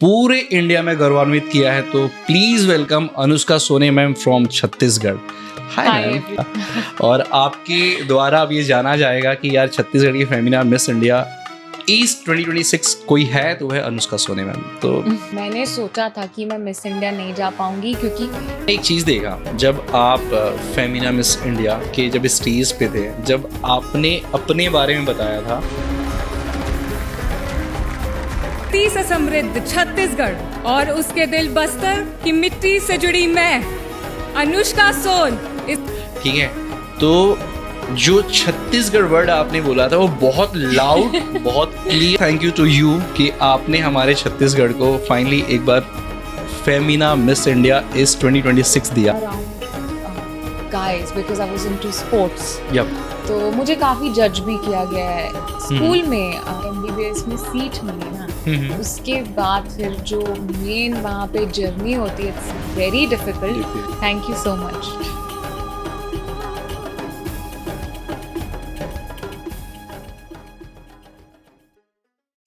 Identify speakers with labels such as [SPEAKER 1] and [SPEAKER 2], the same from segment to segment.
[SPEAKER 1] पूरे इंडिया में गौरवान्वित किया है, तो please welcome Anushka Soni ma'am from Chhattisgarh. Hi ma'am. और आपके द्वारा अब ये जाना जाएगा कि यार छत्तीसगढ़ की फेमिना मिस इंडिया ईस्ट 2026 कोई है तो वह अनुष्का सोनी मैम। तो
[SPEAKER 2] मैंने सोचा था कि मैं मिस इंडिया नहीं जा पाऊंगी क्योंकि
[SPEAKER 1] एक चीज़ देखा जब आप फेमिना मिस इंडिया के जब स्टेज पे थे, जब आपने अपने बारे में बताया था,
[SPEAKER 3] से समृद्ध छत्तीसगढ़ और उसके दिल बस्तर की मिट्टी से जुड़ी मैं अनुष्का सोन।
[SPEAKER 1] ठीक है, तो जो छत्तीसगढ़ वर्ड आपने बोला था वो बहुत लाउड, बहुत clear. Thank you to you कि आपने हमारे छत्तीसगढ़ को फाइनली एक बार फेमिना मिस इंडिया इस 2026 दिया।
[SPEAKER 2] Guys because I was into sports,
[SPEAKER 1] yup.
[SPEAKER 2] तो मुझे काफी जज भी किया गया है। स्कूल में एमबीबीएस में सीट मिली ना, उसके बाद फिर जो मेन वहाँ पे जर्नी होती है, it's very difficult. Thank you so much.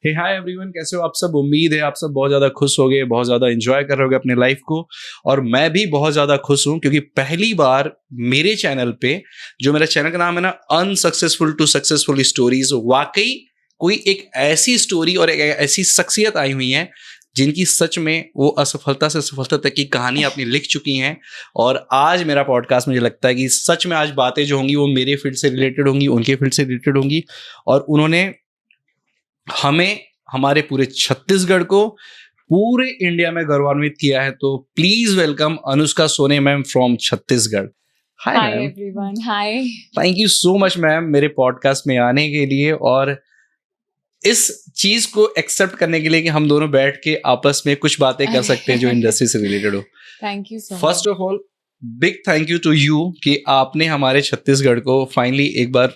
[SPEAKER 1] Hey hi everyone, कैसे हो आप सब? उम्मीद है आप सब बहुत ज़्यादा खुश होगे, बहुत ज़्यादा एंजॉय कर रहे होगे अपने लाइफ को। और मैं भी बहुत ज़्यादा खुश हूँ क्योंकि पहली बार मेरे चैनल पे, जो मेरा चैनल का नाम है ना अनसक्सेसफुल टू सक्सेसफुल स्टोरीज, वाकई कोई एक ऐसी स्टोरी और एक ऐसी शख्सियत आई हुई है जिनकी सच में वो असफलता से सफलता तक की कहानी अपनी लिख चुकी हैं। और आज मेरा पॉडकास्ट मुझे लगता है कि सच में आज बातें जो होंगी वो मेरे फील्ड से रिलेटेड होंगी, उनके फील्ड से रिलेटेड होंगी। और उन्होंने हमें, हमारे पूरे छत्तीसगढ़ को, पूरे इंडिया में गौरवान्वित किया है। तो please welcome Anushka Soni ma'am from Chhattisgarh.
[SPEAKER 2] Hi everyone. Hi,
[SPEAKER 1] thank you so much ma'am मेरे पॉडकास्ट में आने के लिए और इस चीज को एक्सेप्ट करने के लिए कि हम दोनों बैठ के आपस में कुछ बातें कर सकते हैं जो इंडस्ट्री से रिलेटेड हो।
[SPEAKER 2] Thank you so much.
[SPEAKER 1] First of all big thank you to you कि आपने हमारे छत्तीसगढ़ को फाइनली एक बार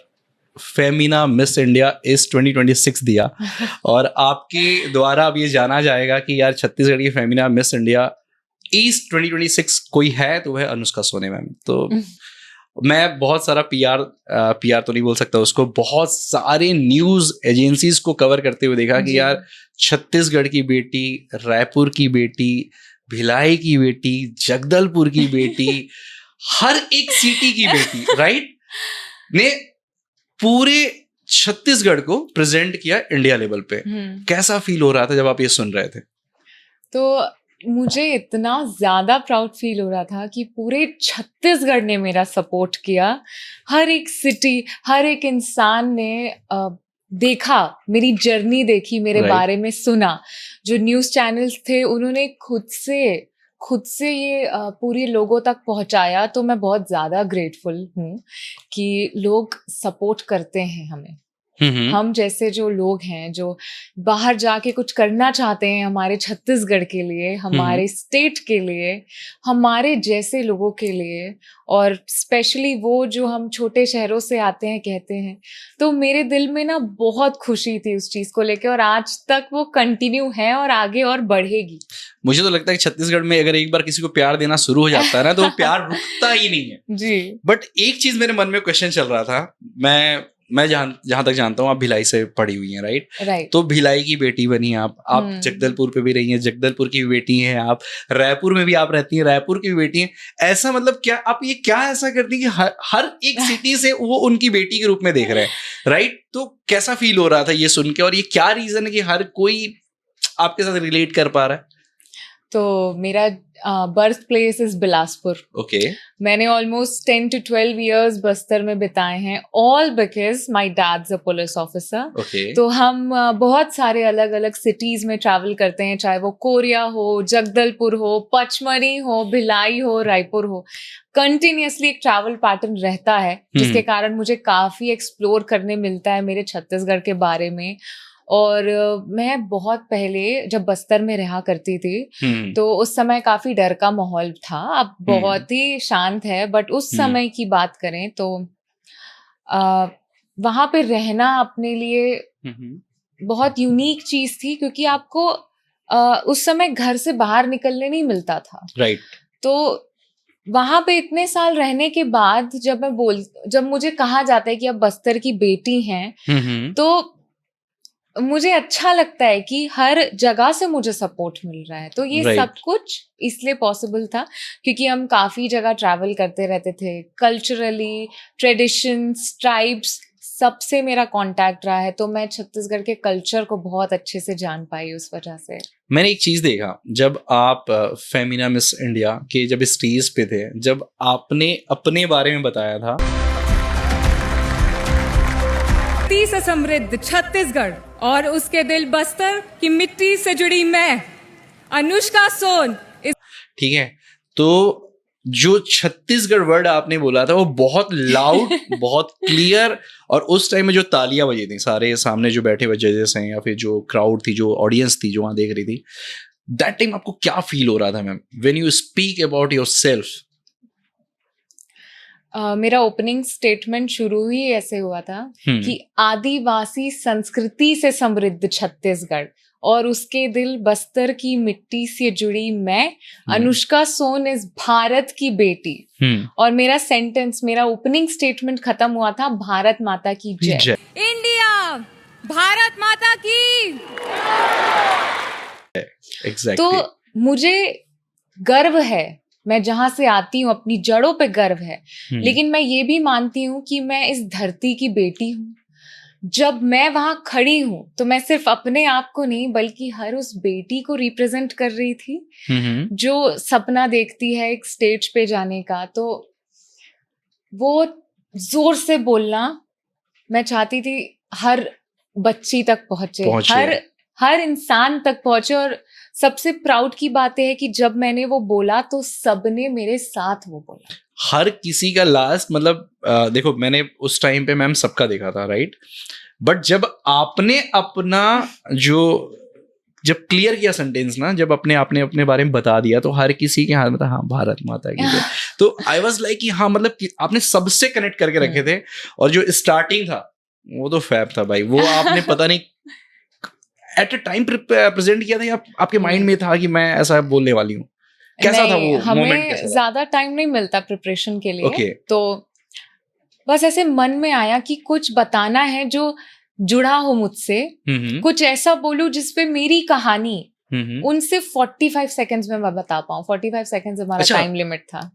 [SPEAKER 1] फेमिना मिस इंडिया इस 2026 दिया। और आपके द्वारा अब ये जाना जाएगा कि यार छत्तीसगढ़ की फेमिना मिस इंडिया ईस्ट 2026 कोई है तो वह अनुष्का सोनी मैम। तो मैं बहुत सारा पीआर तो नहीं बोल सकता उसको, बहुत सारे न्यूज एजेंसीज को कवर करते हुए देखा कि यार छत्तीसगढ़ की बेटी, रायपुर की बेटी, भिलाई की बेटी, जगदलपुर की बेटी, हर एक सिटी की बेटी राइट ने पूरे छत्तीसगढ़ को प्रेजेंट किया इंडिया लेवल पे। कैसा फील हो रहा था जब आप ये सुन रहे थे?
[SPEAKER 2] तो मुझे इतना ज़्यादा प्राउड फील हो रहा था कि पूरे छत्तीसगढ़ ने मेरा सपोर्ट किया। हर एक सिटी, हर एक इंसान ने देखा, मेरी जर्नी देखी, मेरे बारे में सुना। जो न्यूज़ चैनल्स थे उन्होंने खुद से ये पूरे लोगों तक पहुंचाया। तो मैं बहुत ज़्यादा ग्रेटफुल हूँ कि लोग सपोर्ट करते हैं हमें। हम जैसे जो लोग हैं जो बाहर जाके कुछ करना चाहते हैं हमारे छत्तीसगढ़ के लिए, हमारे स्टेट के लिए, हमारे जैसे लोगों के लिए, और स्पेशली वो जो हम छोटे शहरों से आते हैं कहते हैं। तो मेरे दिल में ना बहुत खुशी थी उस चीज़ को लेके, और आज तक वो कंटिन्यू है और आगे और बढ़ेगी। मुझे
[SPEAKER 1] तो लगता है कि छत्तीसगढ़ में अगर एक बार किसी को प्यार देना शुरू हो जाता है ना तो वो प्यार रुकता ही नहीं है जी। बट एक चीज मेरे मन में क्वेश्चन चल रहा था, मैं जहां तक जानता हूँ आप भिलाई से पढ़ी हुई हैं राइट? तो भिलाई की बेटी बनी आप जगदलपुर पे भी रही हैं, जगदलपुर की भी बेटी हैं आप, रायपुर में भी आप रहती हैं, रायपुर की भी बेटी हैं। ऐसा मतलब क्या आप ये क्या ऐसा करती हैं कि हर एक सिटी से वो उनकी बेटी के रूप में देख रहे हैं राइट? तो कैसा फील हो रहा था ये सुन के, और ये क्या रीजन है कि हर कोई आपके साथ रिलेट कर पा रहा है?
[SPEAKER 2] तो मेरा birth place is Bilaspur.
[SPEAKER 1] Okay.
[SPEAKER 2] मैंने ऑलमोस्ट 10 to 12 years बस्तर में बिताए हैं, all because my dad's a police officer. तो हम बहुत सारे अलग अलग सिटीज में ट्रैवल करते हैं, चाहे वो कोरिया हो, जगदलपुर हो, पचमढ़ी हो, भिलाई हो, रायपुर हो। कंटिन्यूसली एक ट्रैवल पैटर्न रहता है जिसके कारण मुझे काफी एक्सप्लोर करने मिलता है मेरे छत्तीसगढ़ के बारे में। और मैं बहुत पहले जब बस्तर में रहा करती थी तो उस समय काफी डर का माहौल था। अब बहुत ही शांत है, बट उस समय की बात करें तो वहां पे रहना अपने लिए बहुत यूनिक चीज थी, क्योंकि आपको उस समय घर से बाहर निकलने नहीं मिलता था
[SPEAKER 1] राइट।
[SPEAKER 2] तो वहां पे इतने साल रहने के बाद जब मुझे कहा जाता है कि आप बस्तर की बेटी हैं, तो मुझे अच्छा लगता है कि हर जगह से मुझे सपोर्ट मिल रहा है, तो ये
[SPEAKER 1] Right.
[SPEAKER 2] सब कुछ इसलिए पॉसिबल था क्योंकि हम काफी जगह ट्रैवल करते रहते थे। कल्चरली, ट्रेडिशंस, ट्राइब्स, सबसे मेरा कांटेक्ट रहा है, तो मैं छत्तीसगढ़ के कल्चर को बहुत अच्छे से जान पाई उस वजह से।
[SPEAKER 1] मैंने एक चीज देखा जब आप फेमिना मिस इंडिया के जब स्टेज पे थे, जब आपने अपने बारे में बताया था,
[SPEAKER 3] से समृद्ध छत्तीसगढ़ और उसके दिल बस्तर की मिट्टी से जुड़ी मैं अनुष्का सोन।
[SPEAKER 1] ठीक है, तो जो छत्तीसगढ़ वर्ड आपने बोला था वो बहुत लाउड, बहुत क्लियर, और उस टाइम में जो तालियां बजी थी सारे सामने जो बैठे हुए जजेस हैं या फिर जो क्राउड थी, जो ऑडियंस थी जो वहां देख रही थी, दैट टाइम आपको क्या फील हो रहा था ma'am when you speak about yourself?
[SPEAKER 2] मेरा ओपनिंग स्टेटमेंट शुरू ही ऐसे हुआ था कि आदिवासी संस्कृति से समृद्ध छत्तीसगढ़ और उसके दिल बस्तर की मिट्टी से जुड़ी मैं अनुष्का सोन इस भारत की बेटी। और मेरा सेंटेंस, मेरा ओपनिंग स्टेटमेंट खत्म हुआ था भारत माता की जय।
[SPEAKER 3] इंडिया भारत माता की।
[SPEAKER 1] Exactly.
[SPEAKER 2] तो मुझे गर्व है, मैं जहां से आती हूँ अपनी जड़ों पे गर्व है, लेकिन मैं ये भी मानती हूँ कि मैं इस धरती की बेटी हूँ। जब मैं वहां खड़ी हूँ तो मैं सिर्फ अपने आप को नहीं बल्कि हर उस बेटी को रिप्रेजेंट कर रही थी जो सपना देखती है एक स्टेज पे जाने का। तो वो जोर से बोलना मैं चाहती थी हर बच्ची तक पहुंचे। हर इंसान तक पहुंचे। और सबसे प्राउड की बात है कि जब मैंने वो बोला तो सबने मेरे साथ वो बोला।
[SPEAKER 1] हर किसी का लास्ट, मतलब देखो मैंने उस टाइम पे मैम सबका देखा था, राइट, बट जब आपने अपना जब क्लियर किया सेंटेंस ना, जब आपने अपने बारे में बता दिया, तो हर किसी के हाथ में था हाँ भारत माता की जय। तो आई वाज लाइक कि हाँ, मतलब आपने सबसे कनेक्ट करके रखे थे। और जो स्टार्टिंग था वो तो फैब था भाई, वो आपने पता नहीं एट अ टाइम प्रेजेंट किया था या आपके माइंड में था कि मैं ऐसा बोलने वाली हूँ? कैसा था वो मोमेंट?
[SPEAKER 2] हमें ज्यादा टाइम नहीं मिलता प्रिपरेशन के लिए।
[SPEAKER 1] Okay.
[SPEAKER 2] तो बस ऐसे मन में आया कि कुछ बताना है जो जुड़ा हो मुझसे, कुछ ऐसा बोलूं जिसपे मेरी कहानी उनसे 45 सेकंड्स में मैं बता पाऊं। 45 सेकंड्स हमारा टाइम लिमिट था।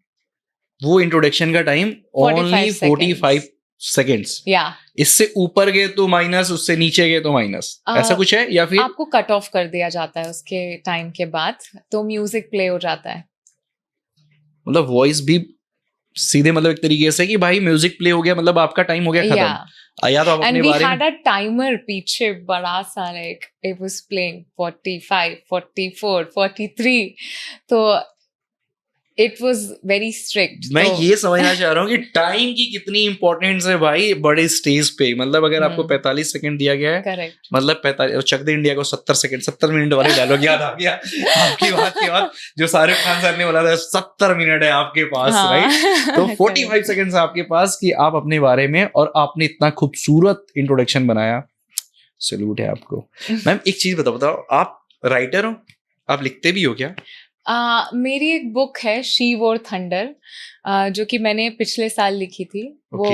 [SPEAKER 1] वो इंट्रोडक्शन का टाइम ओनली 45 सेकंड्स।
[SPEAKER 2] या
[SPEAKER 1] इससे ऊपर गए तो माइनस, उससे नीचे गए तो माइनस, ऐसा कुछ है? या फिर
[SPEAKER 2] आपको कट ऑफ कर दिया जाता है उसके टाइम के बाद, तो म्यूजिक प्ले हो जाता है।
[SPEAKER 1] मतलब वॉइस भी सीधे, मतलब एक तरीके से कि भाई म्यूजिक प्ले हो गया, मतलब आपका टाइम हो गया खत्म। या तो आप अपने बारे में,
[SPEAKER 2] and we had a timer पीछे बड़ा सा, लाइक इट वाज प्लेइंग 45, 44, 43, तो इट वाज वेरी स्ट्रिक्ट।
[SPEAKER 1] मैं ये समझना चाह रहा हूँ कि टाइम की कितनी इंपॉर्टेंस है भाई बड़े स्टेज पे। मतलब अगर आपको 45 सेकंड दिया गया है,
[SPEAKER 2] करेक्ट,
[SPEAKER 1] मतलब 45, चक दे इंडिया को 70 सेकंड, 70 मिनट वाले डायलॉग याद आ गया आपकी बात के बाद, जो शाहरुख खान सर ने बोला था 70 मिनट है आपके पास, राइट? तो 45 सेकंड्स आपके पास कि आप अपने बारे में, और आपने इतना खूबसूरत इंट्रोडक्शन बनाया, सैल्यूट है आपको। मैम एक चीज बताओ, आप राइटर हो, आप लिखते भी हो क्या?
[SPEAKER 2] मेरी एक बुक है शी वोर थंडर, जो कि मैंने पिछले साल लिखी थी। वो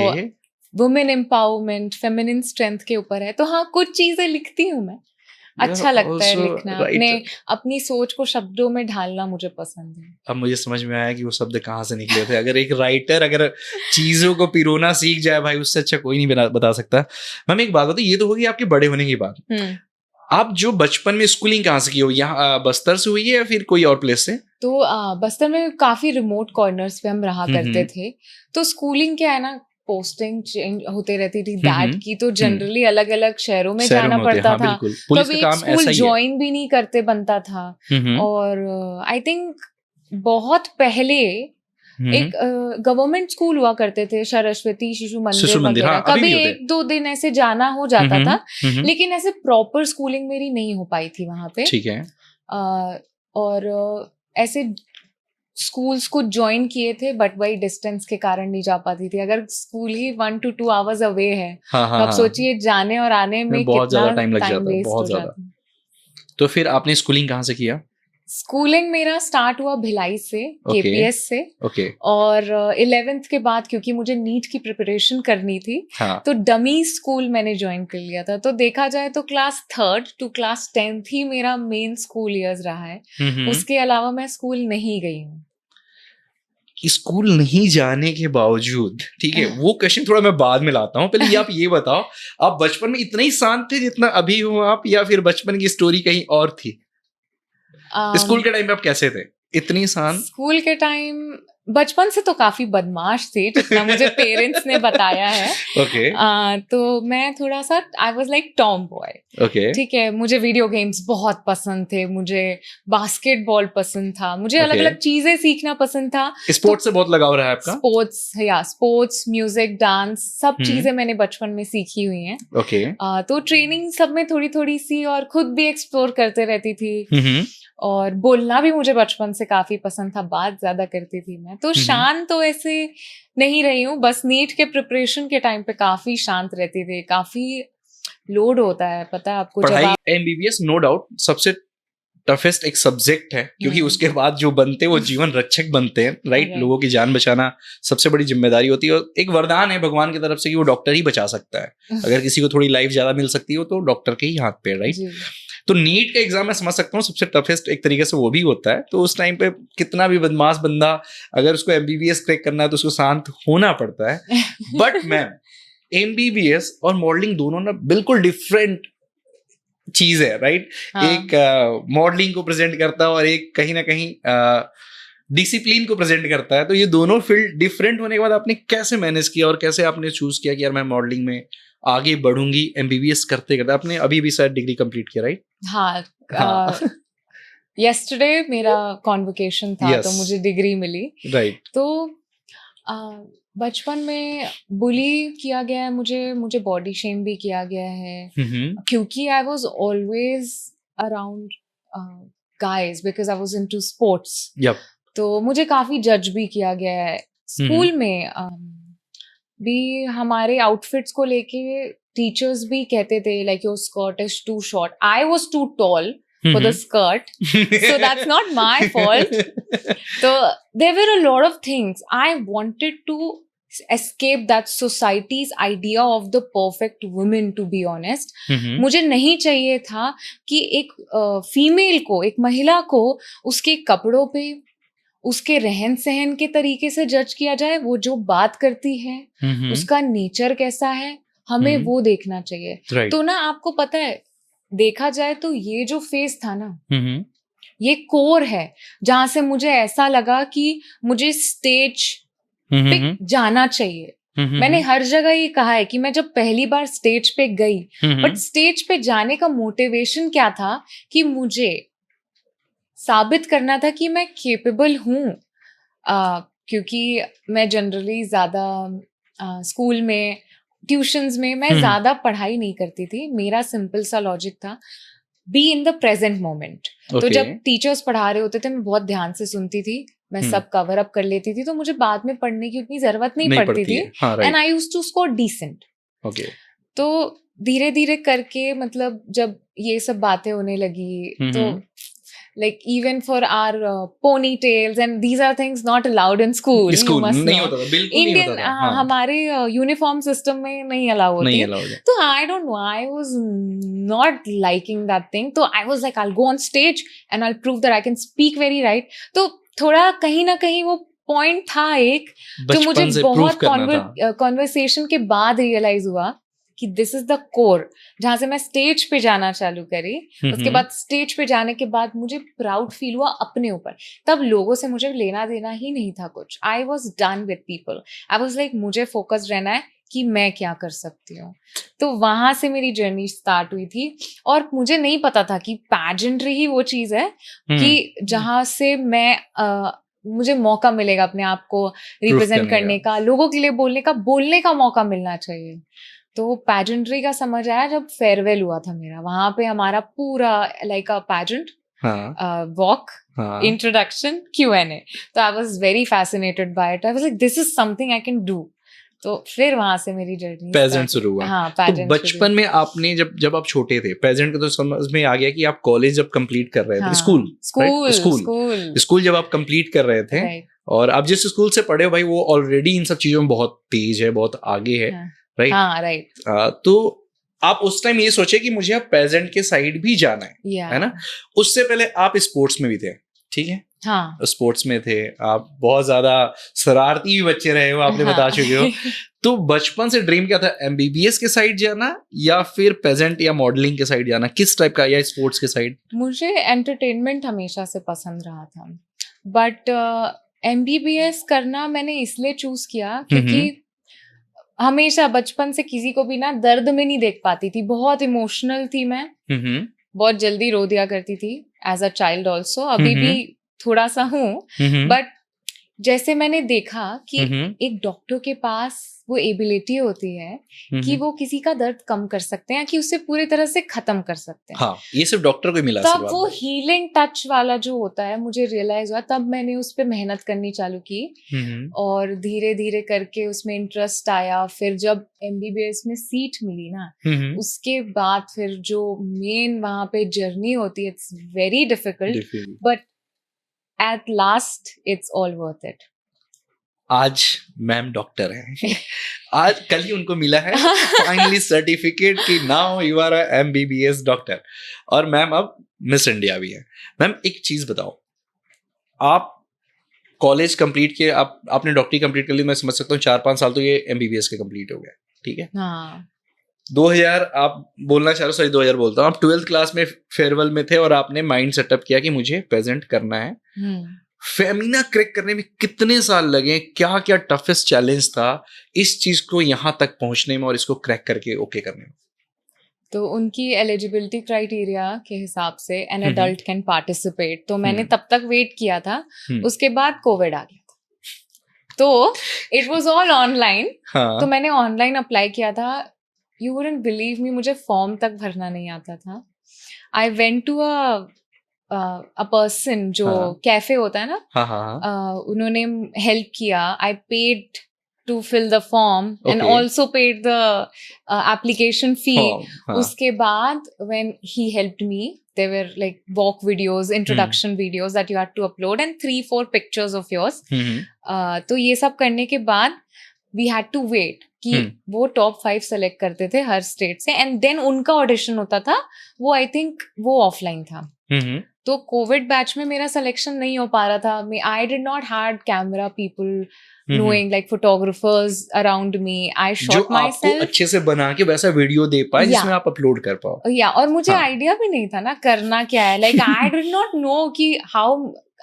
[SPEAKER 2] वुमेन एम्पावरमेंट, फेमिनिन स्ट्रेंथ के ऊपर है। तो हाँ, कुछ चीजें लिखती हूँ मैं, अच्छा लगता है लिखना, अपनी सोच को शब्दों में ढालना मुझे पसंद है।
[SPEAKER 1] अब मुझे समझ में आया कि वो शब्द कहाँ से निकले थे। अगर एक राइटर अगर चीजों को पिरोना सीख जाए भाई, उससे अच्छा कोई नहीं बता सकता। मैम एक बात बताओ, ये तो होगी आपके बड़े होने की बात, आप जो बचपन में स्कूलिंग कहाँ से की हो? यहाँ बस्तर से हुई है या फिर कोई और प्लेस से?
[SPEAKER 2] तो बस्तर में काफी रिमोट कॉर्नर्स पे हम रहा करते थे। तो स्कूलिंग क्या है ना, पोस्टिंग चेंज होते रहती थी डैड की, तो जनरली अलग अलग शहरों में जाना पड़ता था। कभी स्कूल ज्वाइन भी नहीं करते बनता था। और आई थिंक बहुत पहले एक गवर्नमेंट स्कूल हुआ करते थे, सरस्वती शिशु मंदिर वगैरह।
[SPEAKER 1] हाँ,
[SPEAKER 2] कभी 1-2 दिन ऐसे जाना हो जाता था, लेकिन ऐसे प्रॉपर स्कूलिंग मेरी नहीं हो पाई थी वहां पे।
[SPEAKER 1] ठीक है। और
[SPEAKER 2] ऐसे स्कूल्स को ज्वाइन किए थे, बट वही डिस्टेंस के कारण नहीं जा पाती थी। अगर school he 1 to 2 hours away है, तो आप सोचिए जाने और आने में
[SPEAKER 1] बहुत
[SPEAKER 2] कितना
[SPEAKER 1] ज्यादा टाइम लग जाता है,
[SPEAKER 2] वेस्ट
[SPEAKER 1] बहुत
[SPEAKER 2] हो
[SPEAKER 1] ज्यादा। तो फिर आपने स्कूलिंग कहाँ से किया?
[SPEAKER 2] स्कूलिंग मेरा स्टार्ट हुआ भिलाई से,
[SPEAKER 1] Okay.
[SPEAKER 2] केपीएस से,
[SPEAKER 1] ओके
[SPEAKER 2] और 11th के बाद क्योंकि मुझे नीट की प्रिपरेशन करनी थी
[SPEAKER 1] हाँ
[SPEAKER 2] तो डमी स्कूल मैंने ज्वाइन कर लिया था। तो देखा जाए तो class 3rd to class 10th ही मेरा मेन स्कूल ईयर्स रहा है। उसके अलावा मैं स्कूल नहीं गई हूँ।
[SPEAKER 1] कि स्कूल नहीं जाने के बावजूद, ठीक है, वो क्वेश्चन थोड़ा मैं बाद में लाता हूँ, पहले ये आप ये बताओ, आप बचपन में इतने ही शांत थे जितना अभी हो आप, या फिर बचपन की स्टोरी कहीं और थी? स्कूल के टाइम पे आप कैसे थे, इतनी शांत?
[SPEAKER 2] स्कूल के टाइम बचपन से तो काफी बदमाश थी जितना मुझे पेरेंट्स ने बताया है।
[SPEAKER 1] ओके
[SPEAKER 2] तो मैं थोड़ा सा आई was like Tom boy,
[SPEAKER 1] okay
[SPEAKER 2] ठीक है। मुझे वीडियो गेम्स बहुत पसंद थे, मुझे बास्केटबॉल पसंद था, मुझे अलग अलग चीजें सीखना पसंद था।
[SPEAKER 1] स्पोर्ट्स से बहुत लगाव रहा है आपका?
[SPEAKER 2] स्पोर्ट्स, म्यूजिक, डांस, सब चीजें मैंने बचपन में सीखी हुई हैं।
[SPEAKER 1] ओके
[SPEAKER 2] तो ट्रेनिंग सब में थोड़ी थोड़ी सी, और खुद भी एक्सप्लोर करते रहती थी। और बोलना भी मुझे बचपन से काफी पसंद था, बात ज्यादा करती थी मैं। तो शांत तो ऐसे नहीं रही हूँ, बस नीट के प्रिपरेशन के टाइम पे काफी शांत रहती थी। काफी लोड होता है, पता है आपको।
[SPEAKER 1] पढ़ाई,
[SPEAKER 2] जब आप
[SPEAKER 1] एमबीबीएस नो डाउट सबसे टफेस्ट एक सब्जेक्ट है, क्योंकि उसके बाद जो बनते हैं वो जीवन रक्षक बनते हैं, राइट?
[SPEAKER 2] Right.
[SPEAKER 1] लोगों की जान बचाना सबसे बड़ी जिम्मेदारी होती है, और एक वरदान है भगवान की तरफ से कि वो डॉक्टर ही बचा सकता है। अगर किसी को थोड़ी लाइफ ज्यादा मिल सकती हो तो डॉक्टर के ही हाथ पे, राइट?
[SPEAKER 2] जी।
[SPEAKER 1] तो नीट का एग्जाम मैं समझ सकता हूँ सबसे टफेस्ट एक तरीके से वो भी होता है। तो उस टाइम पे कितना भी बदमाश बंदा, अगर उसको एमबीबीएस क्रैक करना है तो उसको शांत होना पड़ता है। बट मैम, एमबीबीएस और मॉडलिंग दोनों ना बिल्कुल डिफरेंट चीज है, राइट?
[SPEAKER 2] हाँ।
[SPEAKER 1] एक मॉडलिंग को प्रेजेंट करता है और एक कहीं ना कहीं डिसिप्लिन को प्रेजेंट करता है। तो ये दोनों फील्ड डिफरेंट होने के बाद आपने कैसे मैनेज किया और कैसे आपने चूज किया कि यार मैं मॉडलिंग में आगे बढ़ूंगी एमबीबीएस करते करते? आपने अभी भी शायद डिग्री कंप्लीट किया, राइट?
[SPEAKER 2] हाँ, यस्टरडे मेरा कॉन्वोकेशन था,
[SPEAKER 1] Yes.
[SPEAKER 2] तो मुझे डिग्री मिली।
[SPEAKER 1] राइट
[SPEAKER 2] तो बचपन में बुली किया गया है मुझे बॉडी शेम भी किया गया है, क्योंकि I was always around guys because I was into sports.
[SPEAKER 1] Yup
[SPEAKER 2] तो मुझे काफी जज भी किया गया है स्कूल में। भी हमारे आउटफिट्स को लेके टीचर्स भी कहते थे like your skirt is too short. I was too tall for the skirt, so that's not my fault. So there were a lot of things. I wanted to escape that society's idea of the perfect woman, to be honest. मुझे नहीं चाहिए था कि एक female को, एक महिला को उसके कपड़ों पे, उसके रहन सहन के तरीके से जज किया जाए। वो जो बात करती है, उसका नेचर कैसा है, हमें वो देखना चाहिए।
[SPEAKER 1] Right.
[SPEAKER 2] तो ना आपको पता है, देखा जाए तो ये जो फेस था ना, ये कोर है जहां से मुझे ऐसा लगा कि मुझे स्टेज पे जाना चाहिए। मैंने हर जगह ये कहा है कि मैं जब पहली बार स्टेज पे गई, बट स्टेज पे जाने का मोटिवेशन क्या था कि मुझे साबित करना था कि मैं केपेबल हूँ। क्योंकि मैं जनरली ज्यादा स्कूल में, ट्यूशंस में मैं ज्यादा पढ़ाई नहीं करती थी। मेरा सिंपल सा लॉजिक था, be in the present moment. तो जब टीचर्स पढ़ा रहे होते थे मैं बहुत ध्यान से सुनती थी, मैं सब कवर अप कर लेती थी, तो मुझे बाद में पढ़ने की उतनी जरूरत नहीं पड़ती थी। And I used to score decent. तो धीरे धीरे करके, मतलब जब ये सब बातें होने लगी, तो like even for our ponytails and these are things not allowed in school. You must
[SPEAKER 1] नहीं
[SPEAKER 2] know.
[SPEAKER 1] होता था, बिल्कुल
[SPEAKER 2] Indian,
[SPEAKER 1] नहीं होता था।
[SPEAKER 2] हमारे यूनिफॉर्म सिस्टम में नहीं अलाउ होती।
[SPEAKER 1] नहीं अलाउड है।
[SPEAKER 2] तो I don't know, I was not liking that thing. तो I was like, I'll go on stage and I'll prove that I can speak very right. तो थोड़ा कहीं ना कहीं वो पॉइंट था एक, जो मुझे बहुत कॉन्वर्सेशन के बाद रियलाइज हुआ कि दिस इज द कोर। जहां से मैं स्टेज पे जाना चालू करी, उसके बाद स्टेज पे जाने के बाद मुझे प्राउड फील हुआ अपने ऊपर। तब लोगों से मुझे लेना देना ही नहीं था कुछ। I was done with people. I was like, मुझे फोकस रहना है कि मैं क्या कर सकती हूँ। तो वहां से मेरी जर्नी स्टार्ट हुई थी। और मुझे नहीं पता था कि पैजेंट्री ही वो चीज है कि जहां से मैं मुझे मौका मिलेगा अपने आप को रिप्रेजेंट करने का, लोगों के लिए बोलने का मौका मिलना चाहिए। तो पैजेंट्री का समझ आया जब फेयरवेल हुआ था मेरा। वहां पे हमारा पूरा लाइक अ पैजेंट, वॉक, इंट्रोडक्शन, Q&A। तो I was very fascinated by it. I was like, this is something I can do. तो फिर वहां से मेरी जर्नी
[SPEAKER 1] पेजेंट शुरू हुआ।
[SPEAKER 2] हाँ,
[SPEAKER 1] तो
[SPEAKER 2] pageant
[SPEAKER 1] बचपन में आपने जब आप छोटे थे, पेजेंट का तो समझ में आ गया कि आप कॉलेज जब कंप्लीट कर रहे थे,
[SPEAKER 2] हाँ,
[SPEAKER 1] स्कूल
[SPEAKER 2] स्कूल
[SPEAKER 1] स्कूल जब आप कंप्लीट कर रहे थे,
[SPEAKER 2] राइट,
[SPEAKER 1] और आप जिस स्कूल से पढ़े हो भाई वो ऑलरेडी इन सब चीजों में बहुत तेज है, बहुत आगे है, राइट?
[SPEAKER 2] हाँ, राइट,
[SPEAKER 1] तो आप उस टाइम ये सोचे कि मुझे अब पेजेंट के साइड भी जाना है ना? उससे पहले आप स्पोर्ट्स में भी थे, ठीक है?
[SPEAKER 2] हाँ,
[SPEAKER 1] स्पोर्ट्स में थे आप, बहुत ज्यादा शरारती भी बच्चे रहे हो, आपने बता चुके हो। तो बचपन से ड्रीम क्या था, एमबीबीएस के साइड जाना या फिर पेजेंट या मॉडलिंग के साइड जाना, किस टाइप का, या स्पोर्ट्स के साइड?
[SPEAKER 2] मुझे एंटरटेनमेंट हमेशा से पसंद रहा था, बट एमबीबीएस करना मैंने इसलिए चूज किया क्योंकि हमेशा बचपन से किसी को भी ना दर्द में नहीं देख पाती थी, बहुत इमोशनल थी मैं, बहुत जल्दी रो दिया करती थी एज अ चाइल्ड ऑल्सो, अभी भी थोड़ा सा हूँ, बट जैसे मैंने देखा कि एक डॉक्टर के पास वो एबिलिटी होती है कि वो किसी का दर्द कम कर सकते हैं कि उसे पूरी तरह से खत्म कर सकते हैं।
[SPEAKER 1] हाँ, ये सिर्फ डॉक्टर को मिला।
[SPEAKER 2] तब वो हीलिंग टच वाला जो होता है मुझे रियलाइज हुआ, तब मैंने उस पे मेहनत करनी चालू की और धीरे धीरे करके उसमें इंटरेस्ट आया। फिर जब एमबीबीएस में सीट मिली ना, उसके बाद फिर जो मेन वहां पे जर्नी होती है, it's very difficult, but at last it's all worth it।
[SPEAKER 1] आज मैम डॉक्टर है, आज कल ही उनको मिला है फाइनली सर्टिफिकेट कि now you are a MBBS doctor, और मैम अब मिस इंडिया भी है। मैम एक चीज बताओ, आप कॉलेज कंप्लीट किए, आपने डॉक्टरी कंप्लीट कर ली, मैं समझ सकता हूँ 4-5 साल तो ये एमबीबीएस के कंप्लीट हो गया, ठीक है?
[SPEAKER 2] हाँ।
[SPEAKER 1] 2000 आप बोलना चाह रहे हो, सॉरी 2000 बोलता हूँ, आप 12th क्लास में फेयरवेल में थे और आपने माइंड सेटअप किया कि मुझे प्रेजेंट करना है। फेमिना क्रैक करने में कितने साल लगे, क्या क्या टफेस्ट चैलेंज था इस चीज को यहाँ तक पहुंचने में और इसको क्रैक करके ओके करने में?
[SPEAKER 2] तो उनकी एलिजिबिलिटी क्राइटेरिया के हिसाब से एन एडल्ट कैन पार्टिसिपेट, तो मैंने तब तक वेट किया था, उसके बाद कोविड आ गया था, तो इट वाज ऑल ऑनलाइन। तो मैंने ऑनलाइन अप्लाई किया था। You wouldn't believe me, मुझे फॉर्म तक भरना नहीं आता था। I went to a person जो कैफे होता है ना, उन्होंने हेल्प किया। I paid to fill the form and also paid the application fee। उसके बाद when he helped me, there were like walk videos, introduction videos that you had to upload and 3-4 pictures of yours। तो ये सब करने के बाद we had to wait कि वो टॉप 5 सेलेक्ट करते थे हर स्टेट से, एंड देन उनका ऑडिशन होता था, वो आई थिंक वो ऑफलाइन था। तो कोविड बैच में मेरा सिलेक्शन नहीं हो पा रहा था। आई did not had camera people knowing like photographers around me। I shot myself,
[SPEAKER 1] अच्छे से बना के वैसा वीडियो दे पाए जिसमें आप अपलोड कर पाओ।
[SPEAKER 2] और मुझे आइडिया भी नहीं था ना करना क्या है। Like I did not know कि how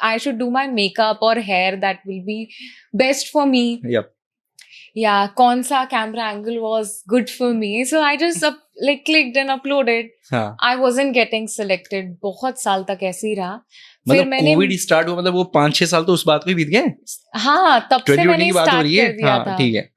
[SPEAKER 2] I should do my makeup or hair that will be best for me। Yeah, कौन सा camera angle was good for me, so I just like clicked and uploaded। I wasn't getting selected, बहुत साल तक ऐसे ही रहा। फिर मैंने
[SPEAKER 1] Covid start हुआ, मतलब वो 5-6 साल तो उस बात को बीत गए।
[SPEAKER 2] हाँ, तब से मैंने स्टार्ट कर दिया था।
[SPEAKER 1] ठीक है।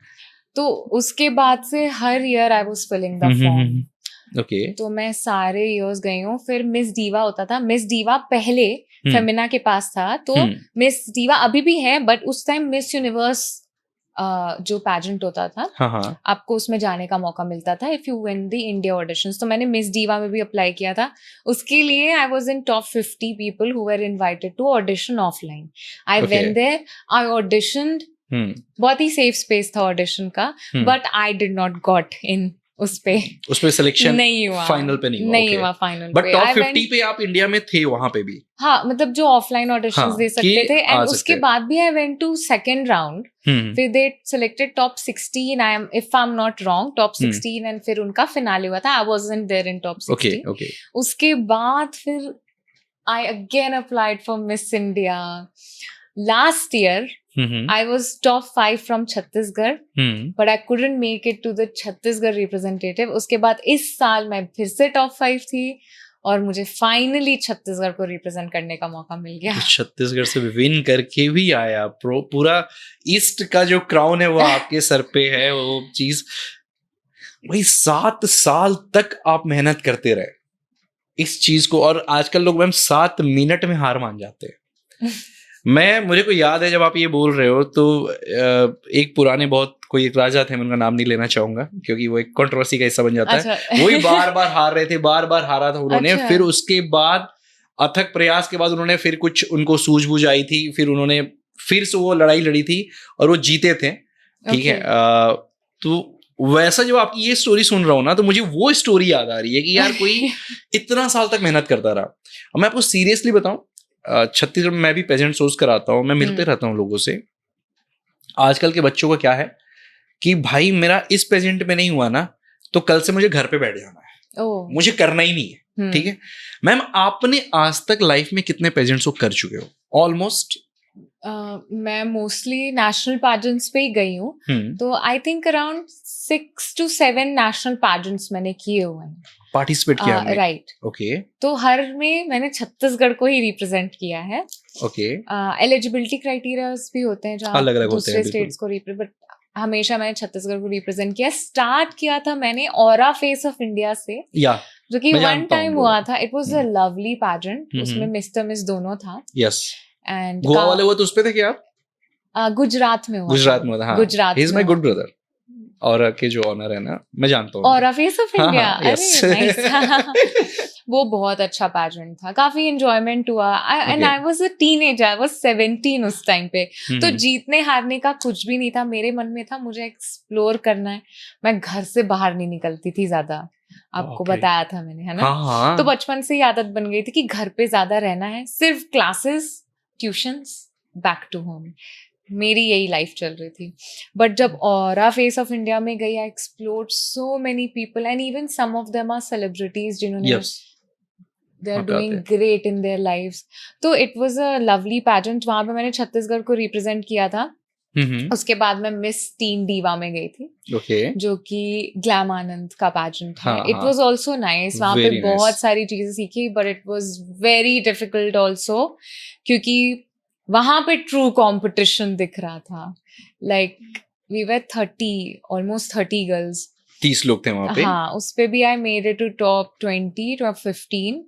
[SPEAKER 2] तो उसके बाद से हर year I was filling the form.
[SPEAKER 1] Okay.
[SPEAKER 2] तो मैं सारे ईयर्स गई हूँ। फिर मिस दीवा होता था। मिस दीवा पहले फेमिना के पास था, तो मिस दीवा अभी भी है, बट उस टाइम मिस यूनिवर्स जो पैजेंट होता था, आपको उसमें जाने का मौका मिलता था if you win the India auditions. तो मैंने मिस दीवा में भी अप्लाई किया था। उसके लिए I was in top 50 people who were invited to audition offline. I went there, I auditioned, बहुत ही सेफ स्पेस था ऑडिशन का, but I did not got in. उस पे सिलेक्शन नहीं हुआ,
[SPEAKER 1] फाइनल पे नहीं हुआ
[SPEAKER 2] फाइनल
[SPEAKER 1] बट टॉप 50 पे आप इंडिया में थे वहां पे भी।
[SPEAKER 2] हाँ, मतलब जो ऑफलाइन ऑडिशंस दे सकते थे। एंड उसके बाद भी I went to second round. फिर they selected top 16, I am if I am not wrong, top 16, and फिर उनका फिनाले हुआ था। I wasn't there in top 16। उसके बाद फिर I again applied for Miss India. Last year I was top 5 from Chhattisgarh, but I couldn't make it to the Chhattisgarh representative। उसके बाद इस साल मैं फिर से top 5 थी और मुझे फाइनली छत्तीसगढ़ को रिप्रेजेंट करने का मौका मिल गया।
[SPEAKER 1] छत्तीसगढ़ से विन करके भी आया। पूरा ईस्ट का जो क्राउन है वो आपके सर पे है। वो चीज वही 7 साल तक आप मेहनत करते रहे इस चीज को, और आजकल लोग मैम 7 मिनट में हार मान जाते हैं। मुझे को याद है जब आप ये बोल रहे हो तो एक पुराने बहुत कोई एक राजा थे, मैं उनका नाम नहीं लेना चाहूंगा क्योंकि वो एक कंट्रोवर्सी का हिस्सा बन जाता है।
[SPEAKER 2] अच्छा।
[SPEAKER 1] वही बार बार हार रहे थे, बार बार हारा था उन्होंने।
[SPEAKER 2] अच्छा।
[SPEAKER 1] फिर उसके बाद अथक प्रयास के बाद उन्होंने फिर कुछ, उनको सूझबूझ आई थी, फिर उन्होंने फिर से वो लड़ाई लड़ी थी और वो जीते थे, ठीक है। तो वैसा जब आपकी ये स्टोरी सुन रहा हूँ ना, तो मुझे वो स्टोरी याद आ रही है कि यार कोई इतना साल तक मेहनत करता रहा। अब मैं आपको सीरियसली बताऊं, छत्तीसगढ़ में मैं भी पेजेंट सोर्स कराता हूँ, मैं मिलते रहता हूँ लोगों से। आजकल के बच्चों का क्या है कि भाई मेरा इस पेजेंट में नहीं हुआ ना, तो कल से मुझे घर पे बैठ जाना है, मुझे करना ही नहीं है, ठीक है। मैम, आपने आज तक लाइफ में कितने पेजेंट्स को कर चुके हो? ऑलमोस्ट
[SPEAKER 2] मैं मोस्टली नेशनल पैजेंट्स पे ही गई हूँ, तो I think around 6 to 7 national pageants मैंने किए हुए हैं,
[SPEAKER 1] पार्टिसिपेट किया हमने।
[SPEAKER 2] राइट।
[SPEAKER 1] ओके।
[SPEAKER 2] तो हर में मैंने छत्तीसगढ़ को ही रिप्रेजेंट किया है।
[SPEAKER 1] ओके।
[SPEAKER 2] एलिजिबिलिटी क्राइटेरियाज भी होते हैं जहाँ
[SPEAKER 1] अलग अलग होते
[SPEAKER 2] दूसरे
[SPEAKER 1] हैं,
[SPEAKER 2] स्टेट्स को बट हमेशा मैंने छत्तीसगढ़ को रिप्रेजेंट किया। स्टार्ट किया था मैंने ऑरा फेस ऑफ इंडिया से,
[SPEAKER 1] या
[SPEAKER 2] जो कि
[SPEAKER 1] मैं
[SPEAKER 2] वन
[SPEAKER 1] जानता हूँ
[SPEAKER 2] टाइम
[SPEAKER 1] वो।
[SPEAKER 2] हुआ था। It was a lovely pageant, उसमें मिस्टर मिस दोनों था।
[SPEAKER 1] यस।
[SPEAKER 2] एंड
[SPEAKER 1] गोवा वाले वो तो उस पे थे क्या आप?
[SPEAKER 2] गुजरात में हुआ
[SPEAKER 1] गुजरात
[SPEAKER 2] था।
[SPEAKER 1] में था, हाँ।
[SPEAKER 2] गुजरात
[SPEAKER 1] ही इज
[SPEAKER 2] में
[SPEAKER 1] माय
[SPEAKER 2] हुआ
[SPEAKER 1] गुड ब्रदर, और के जो ऑनर है ना, मैं जानता हूँ।
[SPEAKER 2] ऑरा फेस ऑफ
[SPEAKER 1] हाँ,
[SPEAKER 2] इंडिया,
[SPEAKER 1] हाँ,
[SPEAKER 2] अरे
[SPEAKER 1] yes.
[SPEAKER 2] नाइस। वो बहुत अच्छा पैजेंट था, काफी एंजॉयमेंट हुआ। And I was a teenager, I was 17 उस टाइम पे। तो जीतने हारने का कुछ भी नहीं था मेरे मन में, था मुझे एक्सप्लोर करना है। मैं घर से बाहर नहीं निकलती थी ज्यादा, आपको बताया था मैंने, है ना।
[SPEAKER 1] हाँ।
[SPEAKER 2] तो बचपन से ही आदत बन गई थी कि घर पे ज्यादा रहना है, सिर्फ classes, tuitions, back to home, मेरी यही लाइफ चल रही थी। बट जब ऑरा फेस ऑफ इंडिया में गई, I explored so many people and even some of them are celebrities जिन्होंने they are doing great in their lives. तो it was a lovely pageant. वहां पे मैंने छत्तीसगढ़ को रिप्रेजेंट किया था। उसके बाद मैं मिस टीन डीवा में गई थी, जो कि ग्लैम आनंद का पैजेंट है। इट वाज आल्सो नाइस, वहां पे बहुत सारी चीजें सीखी, but it was very difficult also, क्योंकि वहां पे ट्रू कंपटीशन दिख रहा था। लाइक वी वर 30 गर्ल्स,
[SPEAKER 1] 30 लोग थे वहां पे।
[SPEAKER 2] हाँ, उस पे भी I made it to top 20, top 15।